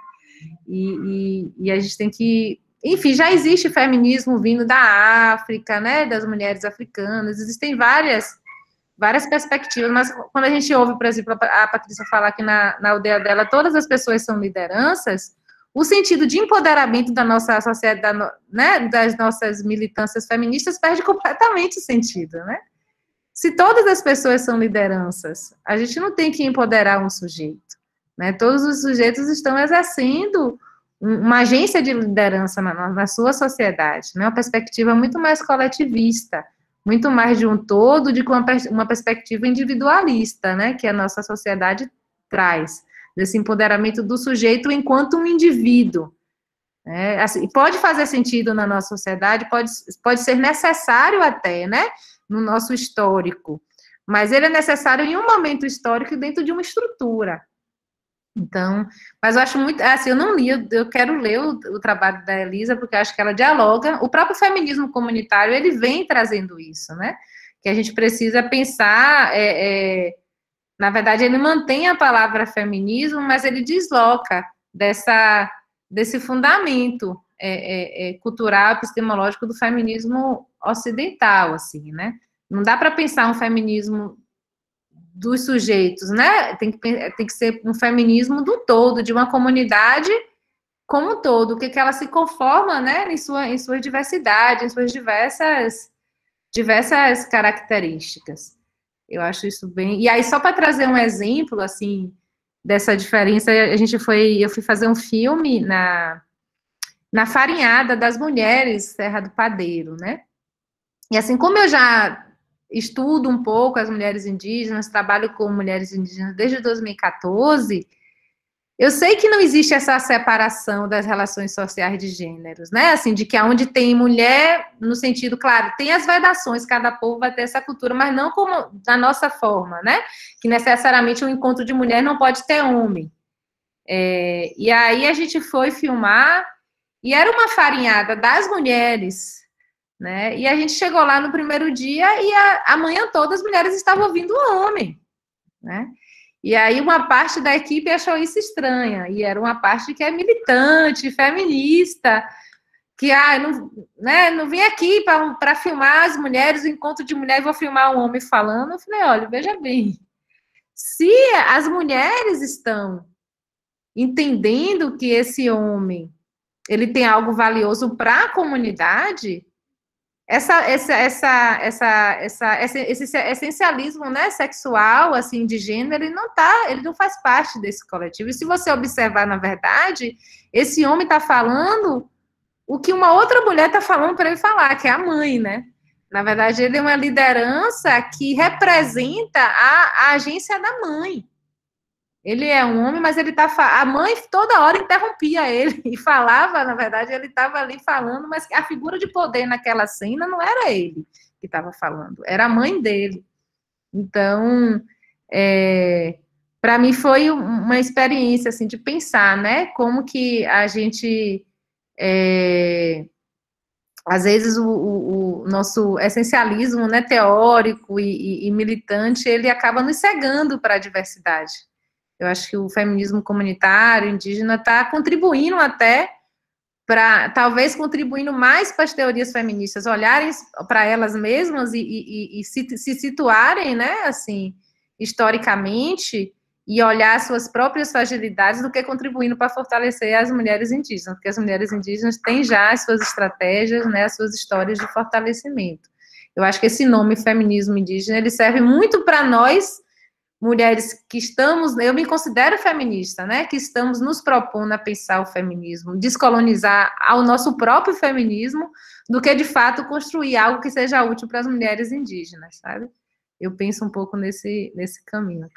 E a gente tem que... Enfim, já existe feminismo vindo da África, né? Das mulheres africanas, existem várias perspectivas, mas quando a gente ouve, por exemplo, a Patrícia falar que na aldeia dela todas as pessoas são lideranças, o sentido de empoderamento da nossa sociedade, né, das nossas militâncias feministas perde completamente o sentido, né? Se todas as pessoas são lideranças, a gente não tem que empoderar um sujeito, né? Todos os sujeitos estão exercendo uma agência de liderança na sua sociedade, né? Uma perspectiva muito mais coletivista, muito mais de um todo do que uma perspectiva individualista, né? Que a nossa sociedade traz, desse empoderamento do sujeito enquanto um indivíduo. Assim, pode fazer sentido na nossa sociedade, pode ser necessário até, né, no nosso histórico, mas ele é necessário em um momento histórico dentro de uma estrutura, Então, mas eu acho muito, assim, eu não li, eu quero ler o trabalho da Elisa, porque eu acho que ela dialoga, o próprio feminismo comunitário, ele vem trazendo isso, né, que a gente precisa pensar, na verdade, ele mantém a palavra feminismo, mas ele desloca desse fundamento cultural, epistemológico do feminismo ocidental, assim, né, não dá para pensar um feminismo dos sujeitos, né? Tem que ser um feminismo do todo, de uma comunidade como um todo, que ela se conforma, né, em sua diversidade, em suas diversas características. Eu acho isso bem. E aí, só para trazer um exemplo, assim, dessa diferença, eu fui fazer um filme na Farinhada das Mulheres, Serra do Padeiro, né? E assim, como eu já estudo um pouco as mulheres indígenas, trabalho com mulheres indígenas desde 2014, eu sei que não existe essa separação das relações sociais de gêneros, né? Assim, de que aonde tem mulher, no sentido, claro, tem as vedações, cada povo vai ter essa cultura, mas não como da nossa forma, né? Que necessariamente um encontro de mulher não pode ter homem. E aí a gente foi filmar, e era uma farinhada das mulheres, né? E a gente chegou lá no primeiro dia e a manhã toda as mulheres estavam ouvindo o homem, né? E aí uma parte da equipe achou isso estranha, e era uma parte que é militante, feminista, que não, né, não vim aqui para filmar as mulheres, o encontro de mulher, e vou filmar um homem falando. Eu falei, olha, veja bem, se as mulheres estão entendendo que esse homem ele tem algo valioso para a comunidade, esse essencialismo, né, sexual, assim, de gênero, ele não faz parte desse coletivo. E se você observar, na verdade, esse homem está falando o que uma outra mulher está falando para ele falar, que é a mãe, né? Na verdade, ele é uma liderança que representa a agência da mãe. Ele é um homem, mas a mãe toda hora interrompia ele e falava, na verdade, ele estava ali falando, mas a figura de poder naquela cena não era ele que estava falando, era a mãe dele. Então, para mim foi uma experiência, assim, de pensar, né, como que a gente, às vezes, o nosso essencialismo, né, teórico e militante, ele acaba nos cegando para a diversidade. Eu acho que o feminismo comunitário, indígena, está contribuindo até talvez contribuindo mais para as teorias feministas olharem para elas mesmas e se situarem, né, assim, historicamente, e olhar suas próprias fragilidades do que contribuindo para fortalecer as mulheres indígenas, porque as mulheres indígenas têm já as suas estratégias, né, as suas histórias de fortalecimento. Eu acho que esse nome feminismo indígena, ele serve muito para nós, mulheres que estamos, eu me considero feminista, né, que estamos nos propondo a pensar o feminismo, descolonizar ao nosso próprio feminismo, do que, de fato, construir algo que seja útil para as mulheres indígenas, sabe? Eu penso um pouco nesse caminho.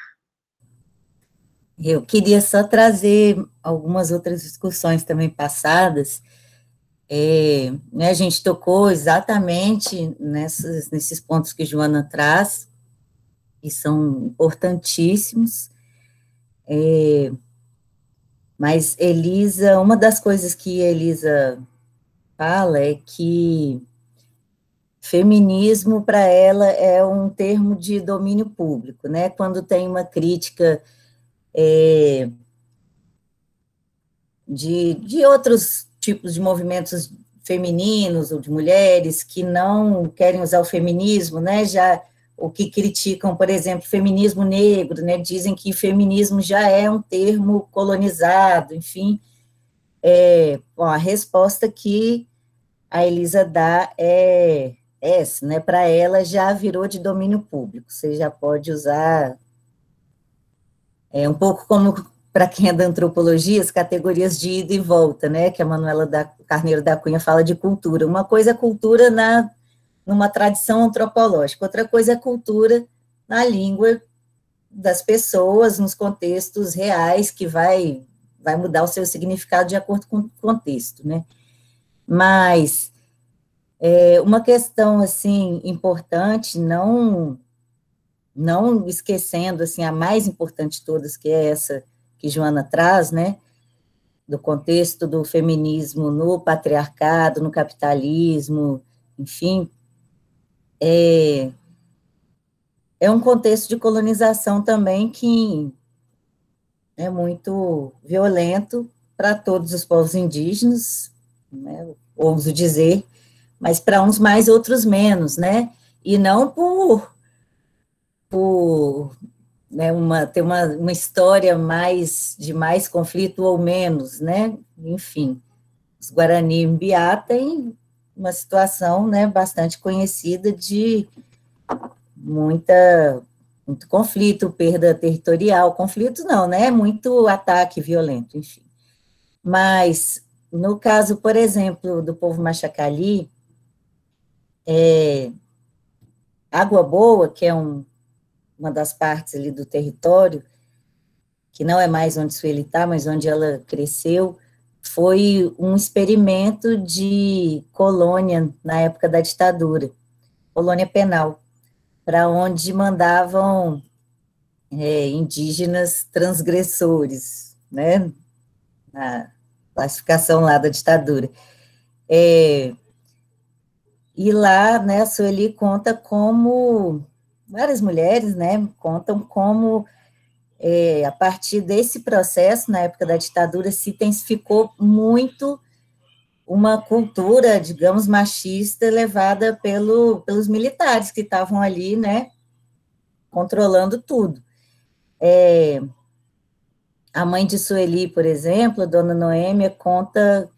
Eu queria só trazer algumas outras discussões também passadas. Né, a gente tocou exatamente nesses pontos que Joana traz, que são importantíssimos, mas Elisa, uma das coisas que Elisa fala é que feminismo, para ela, é um termo de domínio público, né? Quando tem uma crítica de outros tipos de movimentos femininos ou de mulheres que não querem usar o feminismo, né? Já o que criticam, por exemplo, feminismo negro, né? Dizem que feminismo já é um termo colonizado, enfim. Bom, a resposta que a Elisa dá é essa, né? Para ela já virou de domínio público, você já pode usar, um pouco como para quem é da antropologia, as categorias de ida e volta, né? Que a Manuela Carneiro da Cunha fala de cultura. Uma coisa é cultura numa tradição antropológica, outra coisa é cultura na língua das pessoas, nos contextos reais, que vai mudar o seu significado de acordo com o contexto, né? Mas uma questão, assim, importante, não esquecendo, assim, a mais importante de todas, que é essa que Joana traz, né, do contexto do feminismo no patriarcado, no capitalismo, enfim, é um contexto de colonização também que é muito violento para todos os povos indígenas, né, ouso dizer, mas para uns mais, outros menos, né, e não por né, ter uma história de mais conflito ou menos, né, enfim, os Guarani e Mbiá têm uma situação, né, bastante conhecida de muito conflito, perda territorial, conflito não, né, muito ataque violento, enfim. Mas, no caso, por exemplo, do povo Machacali, Água Boa, que é uma das partes ali do território, que não é mais onde Sueli está, mas onde ela cresceu, foi um experimento de colônia na época da ditadura, colônia penal, para onde mandavam indígenas transgressores, né, na classificação lá da ditadura. E lá, né, a Sueli conta como, várias mulheres, né, contam como, a partir desse processo, na época da ditadura, se intensificou muito uma cultura, digamos, machista, levada pelos militares que estavam ali, né, controlando tudo. A mãe de Sueli, por exemplo, a dona Noêmia, conta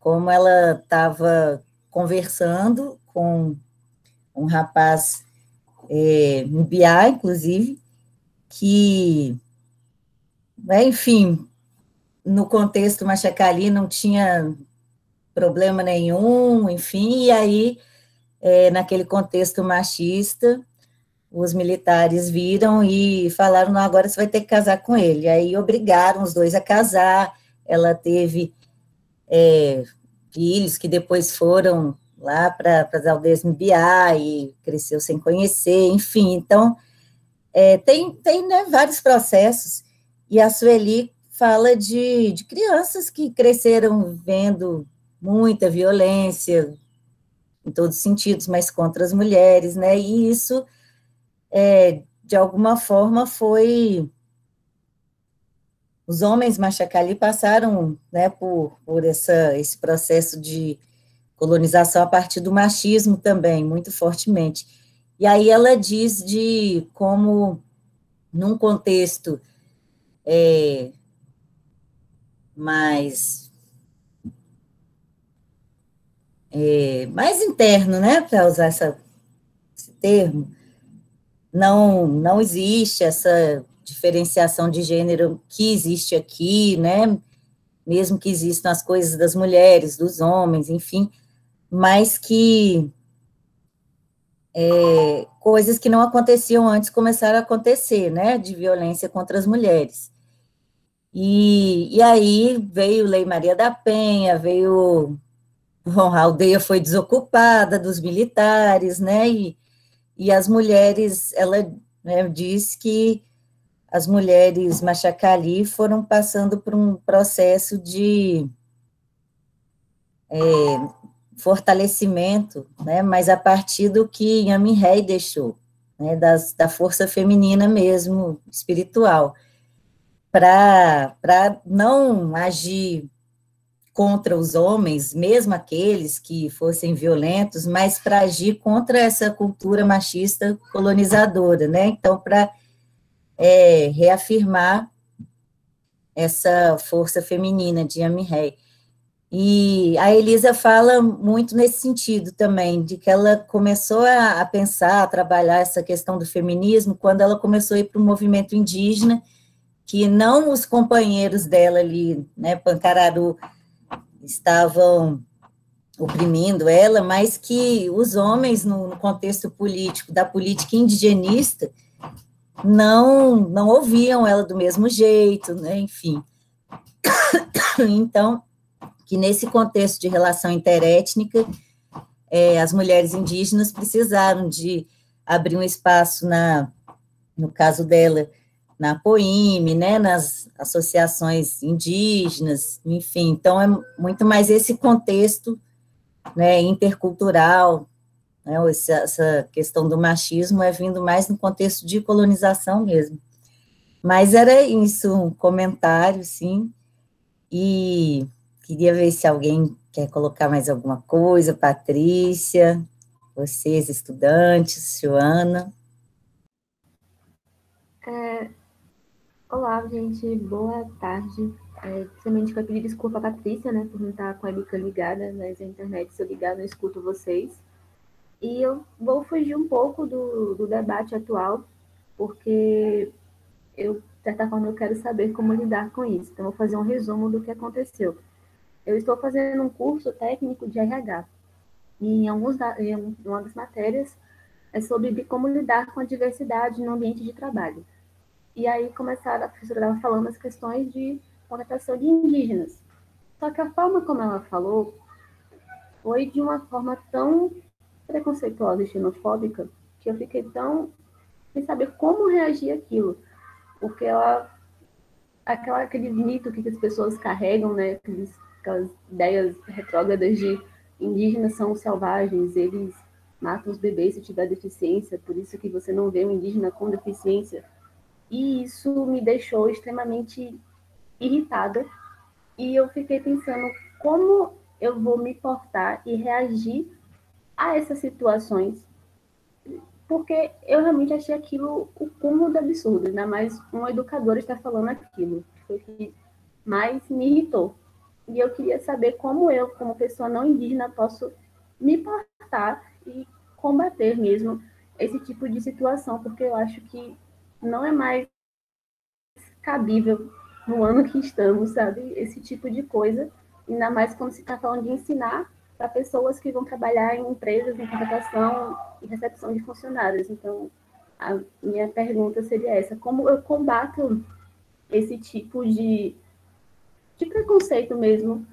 como ela estava conversando com um rapaz, Mbiá, inclusive, que, enfim, no contexto Machacali não tinha problema nenhum, enfim, e aí, naquele contexto machista, os militares viram e falaram, não, agora você vai ter que casar com ele, aí obrigaram os dois a casar, ela teve filhos que depois foram lá para as aldeias Mbiá e cresceu sem conhecer, enfim, então, tem né, vários processos, e a Sueli fala de crianças que cresceram vendo muita violência, em todos os sentidos, mas contra as mulheres, né, e isso, de alguma forma, os homens Machacali passaram, né, por esse processo de colonização a partir do machismo também, muito fortemente. E aí ela diz de como, num contexto mais interno, né, para usar esse termo, não existe essa diferenciação de gênero que existe aqui, né, mesmo que existam as coisas das mulheres, dos homens, enfim, mas que coisas que não aconteciam antes começaram a acontecer, né, de violência contra as mulheres. E aí veio Lei Maria da Penha, a aldeia foi desocupada dos militares, né, e as mulheres, ela, né, diz que as mulheres Machacali foram passando por um processo de fortalecimento, né, mas a partir do que Inhame Rei deixou, né, da força feminina mesmo, espiritual, para não agir contra os homens, mesmo aqueles que fossem violentos, mas para agir contra essa cultura machista colonizadora, né, então para reafirmar essa força feminina de Inhame Rei. E a Elisa fala muito nesse sentido também, de que ela começou a pensar, a trabalhar essa questão do feminismo, quando ela começou a ir para o movimento indígena, que não os companheiros dela ali, né, Pancararu, estavam oprimindo ela, mas que os homens, no contexto político, da política indigenista, não ouviam ela do mesmo jeito, né, enfim. Então, que nesse contexto de relação interétnica, as mulheres indígenas precisaram de abrir um espaço, no caso dela, na APOIME, né, nas associações indígenas, enfim, então é muito mais esse contexto, né, intercultural, né, essa questão do machismo é vindo mais no contexto de colonização mesmo. Mas era isso, um comentário, sim, e queria ver se alguém quer colocar mais alguma coisa, Patrícia, vocês, estudantes, Joana. Olá, gente, boa tarde. Primeiramente, eu pedir desculpa à Patrícia, né, por não estar com a webcam ligada, mas a internet, se eu ligar, eu não escuto vocês. E eu vou fugir um pouco do debate atual, porque eu, de certa forma, eu quero saber como lidar com isso. Então, eu vou fazer um resumo do que aconteceu. Eu estou fazendo um curso técnico de RH, e em uma das matérias é sobre como lidar com a diversidade no ambiente de trabalho. E aí a professora estava falando as questões de contratação de indígenas. Só que a forma como ela falou foi de uma forma tão preconceituosa e xenofóbica que eu fiquei tão sem saber como reagir àquilo. Porque aquele mito que as pessoas carregam, né, aquelas ideias retrógradas de indígenas são selvagens, eles matam os bebês se tiver deficiência, por isso que você não vê um indígena com deficiência. E isso me deixou extremamente irritada. E eu fiquei pensando como eu vou me portar e reagir a essas situações. Porque eu realmente achei aquilo o cúmulo do absurdo. Ainda mais um educador está falando aquilo. Foi o que mais me irritou. E eu queria saber como eu, como pessoa não indígena, posso me portar e combater mesmo esse tipo de situação. Porque eu acho que não é mais cabível no ano que estamos, sabe? Esse tipo de coisa, ainda mais quando se está falando de ensinar para pessoas que vão trabalhar em empresas, em contratação e recepção de funcionários. Então, a minha pergunta seria essa: como eu combato esse tipo de preconceito mesmo,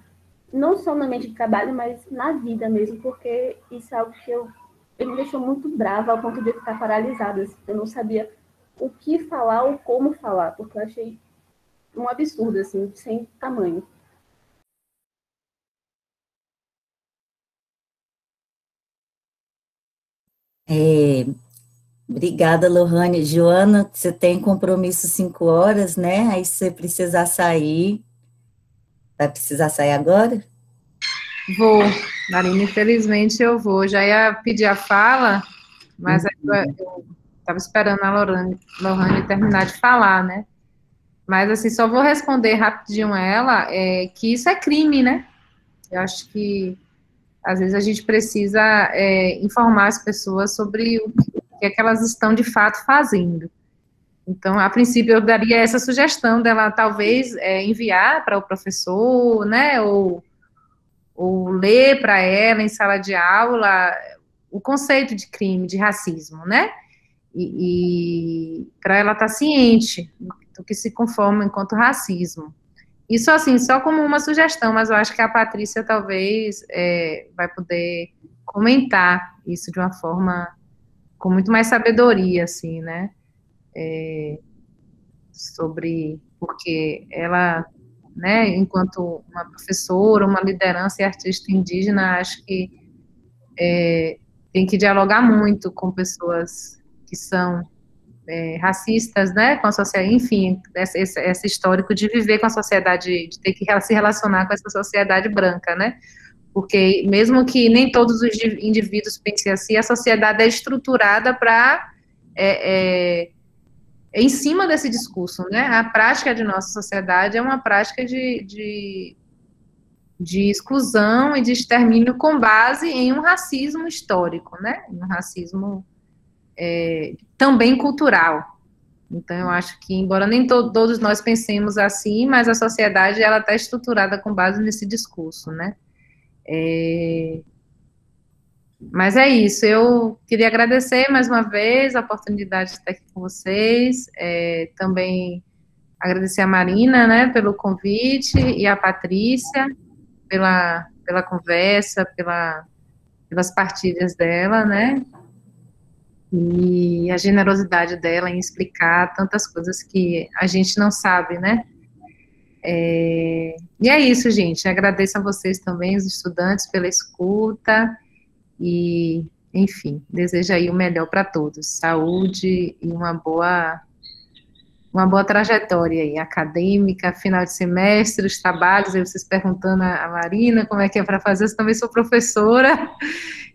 não só no ambiente de trabalho, mas na vida mesmo, porque isso é algo que me deixou muito brava ao ponto de eu ficar paralisada. Eu não sabia o que falar ou como falar, porque eu achei um absurdo, assim, sem tamanho. Obrigada, Lohane. Joana, você tem compromisso 5 horas, né? Aí se você precisar sair, vai precisar sair agora? Vou, Marina, infelizmente eu vou. Já ia pedir a fala, mas eu estava esperando a Lohane terminar de falar, né? Mas, assim, só vou responder rapidinho a ela, que isso é crime, né? Eu acho que, às vezes, a gente precisa informar as pessoas sobre o que é que elas estão, de fato, fazendo. Então, a princípio, eu daria essa sugestão dela, talvez, enviar para o professor, né, ou ler para ela, em sala de aula, o conceito de crime, de racismo, né? E para ela estar ciente do que se conforma enquanto racismo. Isso, assim, só como uma sugestão, mas eu acho que a Patrícia talvez vai poder comentar isso de uma forma com muito mais sabedoria, assim, né? Sobre, porque ela, né, enquanto uma professora, uma liderança e artista indígena, acho que tem que dialogar muito com pessoas que são racistas, né, com a sociedade, enfim, esse histórico de viver com a sociedade, de ter que se relacionar com essa sociedade branca, né, porque mesmo que nem todos os indivíduos pensem assim, a sociedade é estruturada para em cima desse discurso, né, a prática de nossa sociedade é uma prática de exclusão e de extermínio com base em um racismo histórico, né, um racismo também cultural. Então, eu acho que, embora nem todos nós pensemos assim, mas a sociedade, ela está estruturada com base nesse discurso, né? Mas é isso, eu queria agradecer mais uma vez a oportunidade de estar aqui com vocês, também agradecer a Marina, né, pelo convite, e a Patrícia pela conversa, pelas partilhas dela, né? e a generosidade dela em explicar tantas coisas que a gente não sabe, né? E é isso, gente. Agradeço a vocês também, os estudantes, pela escuta e, enfim, desejo aí o melhor para todos. Saúde e uma boa trajetória aí, acadêmica, final de semestre, os trabalhos, aí vocês perguntando a Marina como é que é para fazer, eu também sou professora,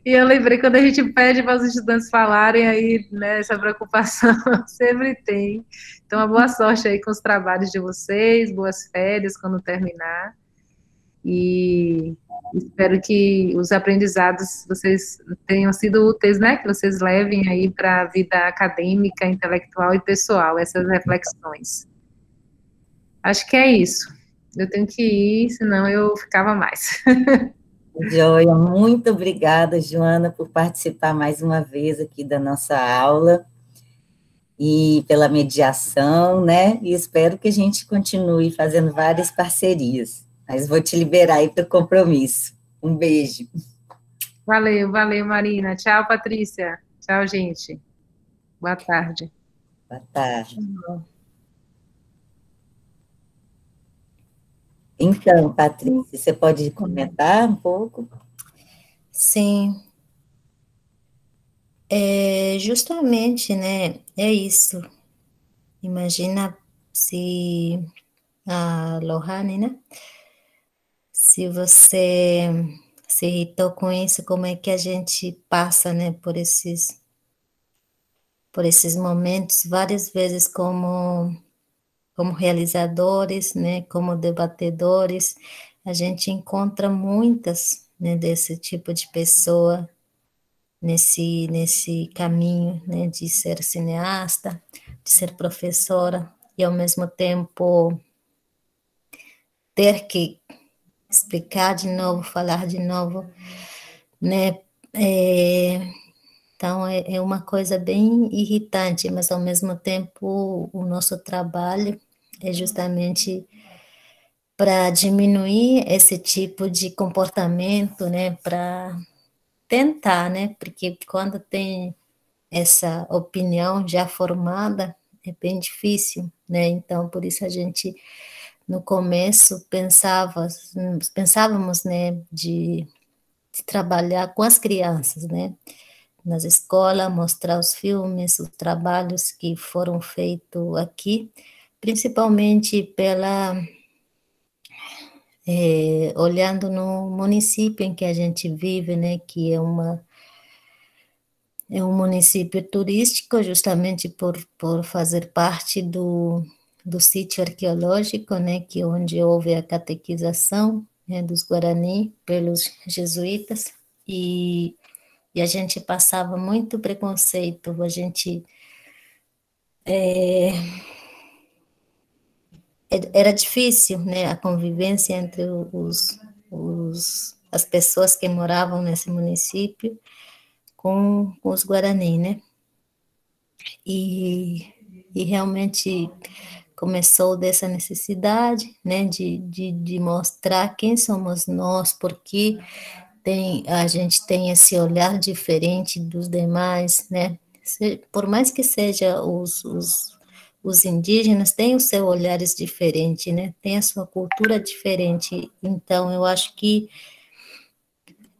e eu lembrei quando a gente pede para os estudantes falarem aí, né, essa preocupação sempre tem. Então, uma boa sorte aí com os trabalhos de vocês, boas férias quando terminar, e espero que os aprendizados vocês tenham sido úteis, né, que vocês levem aí para a vida acadêmica, intelectual e pessoal, essas reflexões. Acho que é isso. Eu tenho que ir, senão eu ficava mais. Joia, muito obrigada, Joana, por participar mais uma vez aqui da nossa aula e pela mediação, né? E espero que a gente continue fazendo várias parcerias. Mas vou te liberar aí para o compromisso. Um beijo. Valeu, valeu, Marina. Tchau, Patrícia. Tchau, gente. Boa tarde. Boa tarde. Então, Patrícia, você pode comentar um pouco? Sim, justamente, né, é isso. Imagina se a Lohane, né, se você se irritou com isso, como é que a gente passa, né, por esses momentos, várias vezes como realizadores, né, como debatedores, a gente encontra muitas, né, desse tipo de pessoa nesse caminho, né, de ser cineasta, de ser professora, e ao mesmo tempo ter que explicar de novo, falar de novo, né, então é uma coisa bem irritante, mas ao mesmo tempo o nosso trabalho é justamente para diminuir esse tipo de comportamento, né, para tentar, né, porque quando tem essa opinião já formada, é bem difícil, né, então por isso a gente, no começo, pensávamos, né, de trabalhar com as crianças, né, nas escolas, mostrar os filmes, os trabalhos que foram feitos aqui, principalmente olhando no município em que a gente vive, né, que é um município turístico, justamente por fazer parte do sítio arqueológico, né, que é onde houve a catequização, né, dos Guarani pelos jesuítas, e a gente passava muito preconceito, era difícil, né, a convivência entre as pessoas que moravam nesse município com os Guarani, né? E realmente começou dessa necessidade, né, de mostrar quem somos nós, porque a gente tem esse olhar diferente dos demais, né? Por mais que seja os indígenas, têm os seus olhares diferentes, né? Tem a sua cultura diferente. Então, eu acho que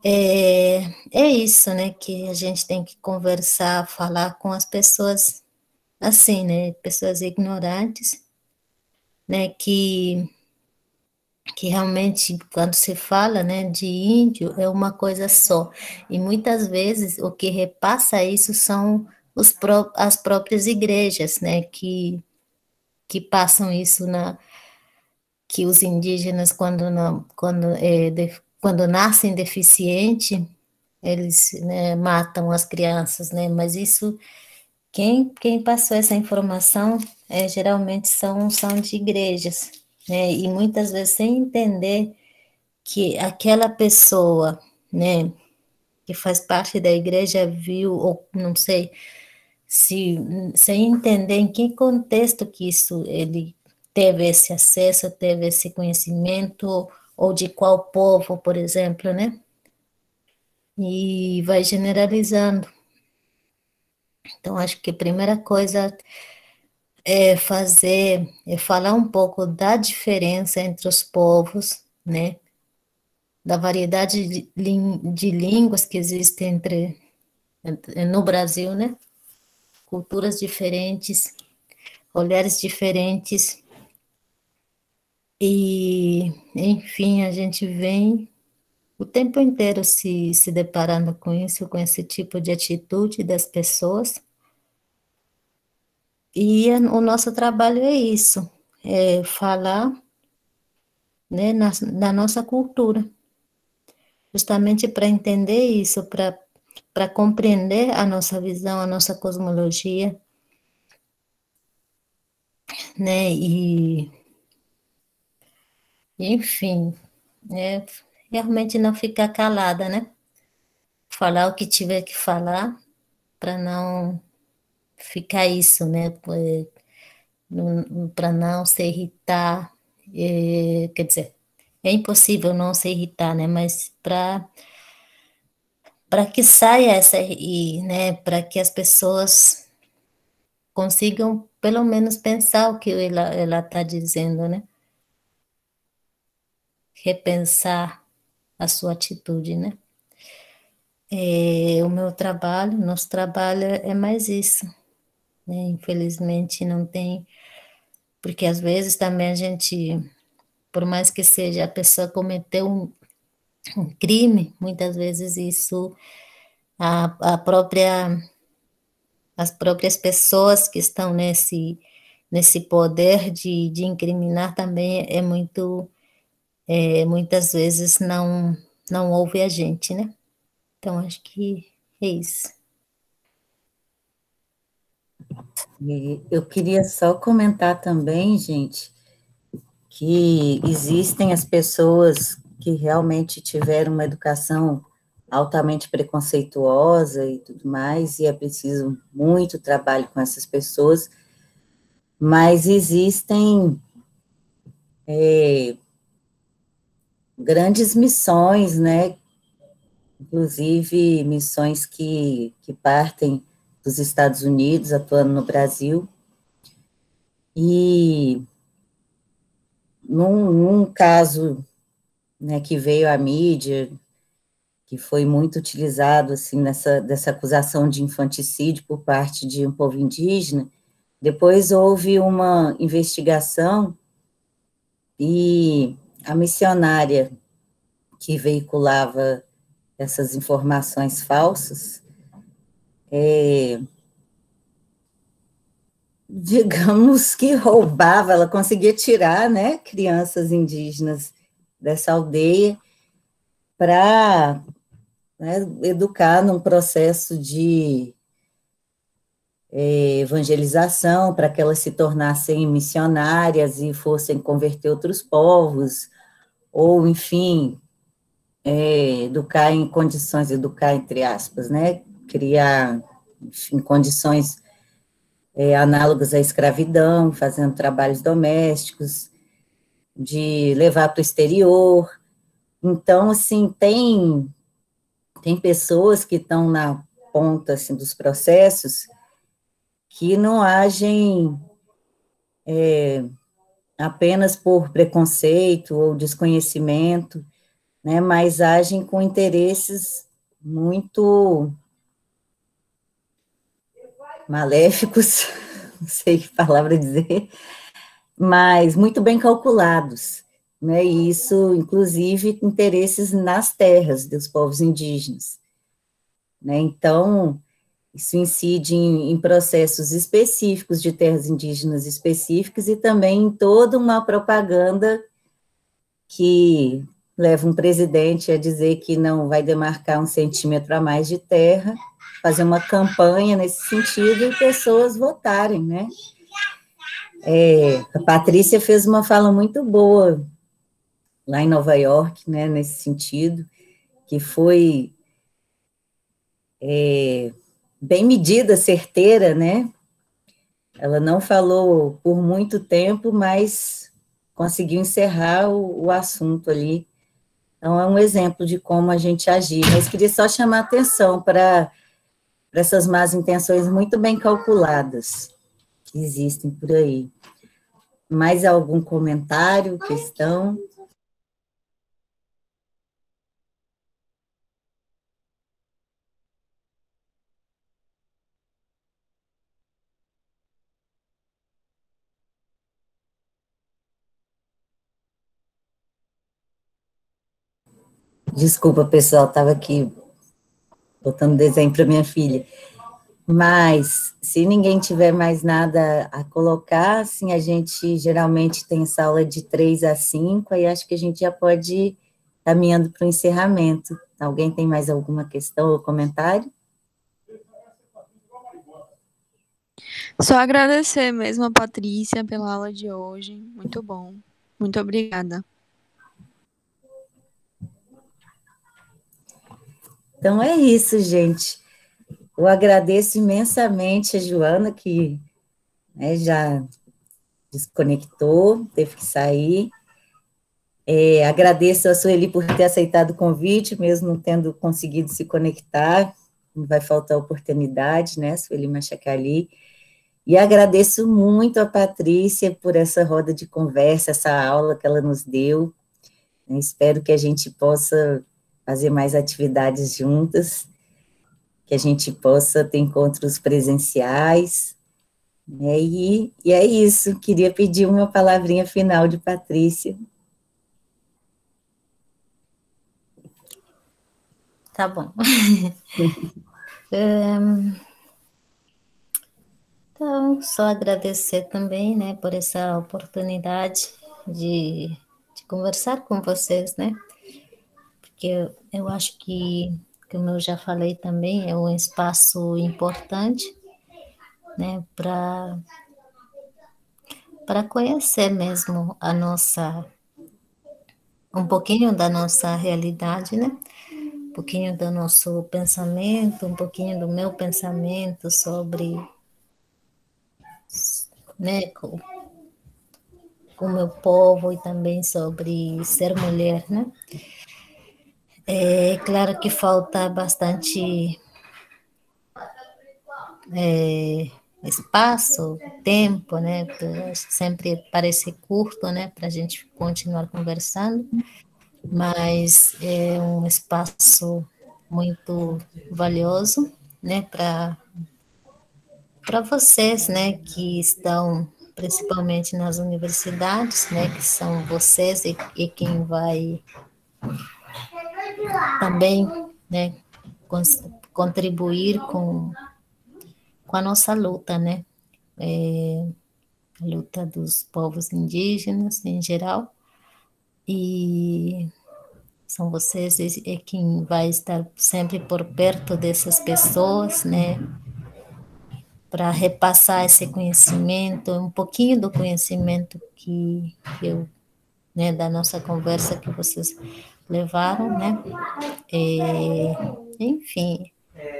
é isso, né? Que a gente tem que conversar, falar com as pessoas assim, né? Pessoas ignorantes, né? Que realmente, quando se fala, né, de índio, é uma coisa só. E muitas vezes o que repassa isso são as próprias igrejas, né, que passam isso que os indígenas, quando nascem deficiente, eles, né, matam as crianças, né, mas isso, quem passou essa informação geralmente são de igrejas, né, e muitas vezes sem entender que aquela pessoa, né, que faz parte da igreja viu, ou não sei, se sem entender em que contexto que isso ele teve esse acesso, teve esse conhecimento, ou de qual povo, por exemplo, né? E vai generalizando. Então, acho que a primeira coisa é falar um pouco da diferença entre os povos, né? Da variedade de línguas que existem no Brasil, né? Culturas diferentes, olhares diferentes, e, enfim, a gente vem o tempo inteiro se deparando com isso, com esse tipo de atitude das pessoas, e o nosso trabalho é isso, é falar, né, da nossa cultura, justamente para entender isso, para compreender a nossa visão, a nossa cosmologia, né, e, enfim, realmente não ficar calada, né, falar o que tiver que falar, para não ficar isso, né, para não se irritar, quer dizer, é impossível não se irritar, né, mas para que saia né, para que as pessoas consigam pelo menos pensar o que ela está dizendo, né? Repensar a sua atitude, né? O meu trabalho, nosso trabalho é mais isso, né? Infelizmente não tem, porque às vezes também a gente, por mais que seja a pessoa cometeu um crime, muitas vezes isso a própria as próprias pessoas que estão nesse poder de incriminar também muitas vezes não ouve a gente, né? Então, acho que é isso. E eu queria só comentar também, gente, que existem as pessoas que realmente tiveram uma educação altamente preconceituosa e tudo mais, e é preciso muito trabalho com essas pessoas, mas existem grandes missões, né? Inclusive missões que partem dos Estados Unidos, atuando no Brasil, e num caso, né, que veio à mídia, que foi muito utilizado assim dessa acusação de infanticídio por parte de um povo indígena. Depois houve uma investigação e a missionária que veiculava essas informações falsas, digamos que roubava, ela conseguia tirar, né, crianças indígenas dessa aldeia para, né, educar num processo de evangelização, para que elas se tornassem missionárias e fossem converter outros povos, ou, enfim, educar entre aspas, né, criar, enfim, condições análogas à escravidão, fazendo trabalhos domésticos, de levar para o exterior. Então, assim, tem pessoas que estão na ponta, assim, dos processos que não agem apenas por preconceito ou desconhecimento, né, mas agem com interesses muito maléficos, não sei que palavra dizer, mas muito bem calculados, né, e isso, inclusive, interesses nas terras dos povos indígenas, né, então, isso incide em processos específicos de terras indígenas específicas e também em toda uma propaganda que leva um presidente a dizer que não vai demarcar 1 centímetro a mais de terra, fazer uma campanha nesse sentido e pessoas votarem, né? A Patrícia fez uma fala muito boa lá em Nova York, né, nesse sentido, que foi bem medida, certeira, né? Ela não falou por muito tempo, mas conseguiu encerrar o assunto ali. Então, é um exemplo de como a gente agir. Mas queria só chamar a atenção para para essas más intenções muito bem calculadas que existem por aí. Mais algum comentário, questão? Desculpa, pessoal, estava aqui botando desenho para minha filha. Mas, se ninguém tiver mais nada a colocar, assim, a gente geralmente tem essa aula de 3 a 5, aí acho que a gente já pode ir caminhando para o encerramento. Alguém tem mais alguma questão ou comentário? Só agradecer mesmo a Patrícia pela aula de hoje. Muito bom. Muito obrigada. Então é isso, gente. Eu agradeço imensamente a Joana, que já desconectou, teve que sair. Agradeço a Sueli por ter aceitado o convite, mesmo não tendo conseguido se conectar. Não vai faltar oportunidade, né, Sueli Machacali. E agradeço muito a Patrícia por essa roda de conversa, essa aula que ela nos deu. Espero que a gente possa fazer mais atividades juntas, que a gente possa ter encontros presenciais, né? E é isso, queria pedir uma palavrinha final de Patrícia. Tá bom. Então, só agradecer também, né, por essa oportunidade de conversar com vocês, né? Porque eu acho que, como eu já falei também, é um espaço importante, né, para conhecer mesmo um pouquinho da nossa realidade, né? Um pouquinho do nosso pensamento, um pouquinho do meu pensamento sobre, né, com o meu povo e também sobre ser mulher, né? É claro que falta bastante espaço, tempo, né? Sempre parece curto, né? Para a gente continuar conversando, mas é um espaço muito valioso, né? Para vocês, né? Que estão principalmente nas universidades, né? Que são vocês e quem vai também, né? Contribuir com a nossa luta, né? A luta dos povos indígenas em geral, e são vocês quem vai estar sempre por perto dessas pessoas, né? Para repassar esse conhecimento, um pouquinho do conhecimento que eu, né, da nossa conversa que vocês levaram, né? Enfim,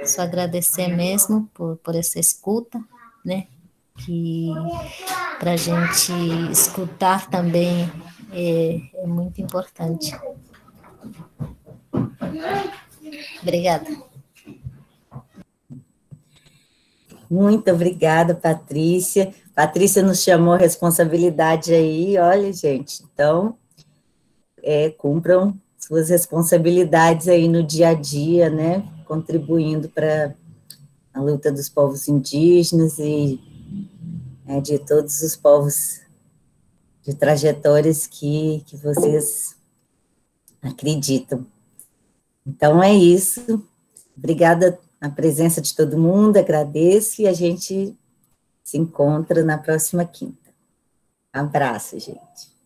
só agradecer mesmo por essa escuta, né? Que para a gente escutar também é muito importante. Obrigada. Muito obrigada, Patrícia. Patrícia nos chamou a responsabilidade aí, olha, gente, então, cumpram suas responsabilidades aí no dia a dia, né, contribuindo para a luta dos povos indígenas e de todos os povos de trajetórias que vocês acreditam. Então, é isso. Obrigada a presença de todo mundo, agradeço, e a gente se encontra na próxima quinta. Abraço, gente.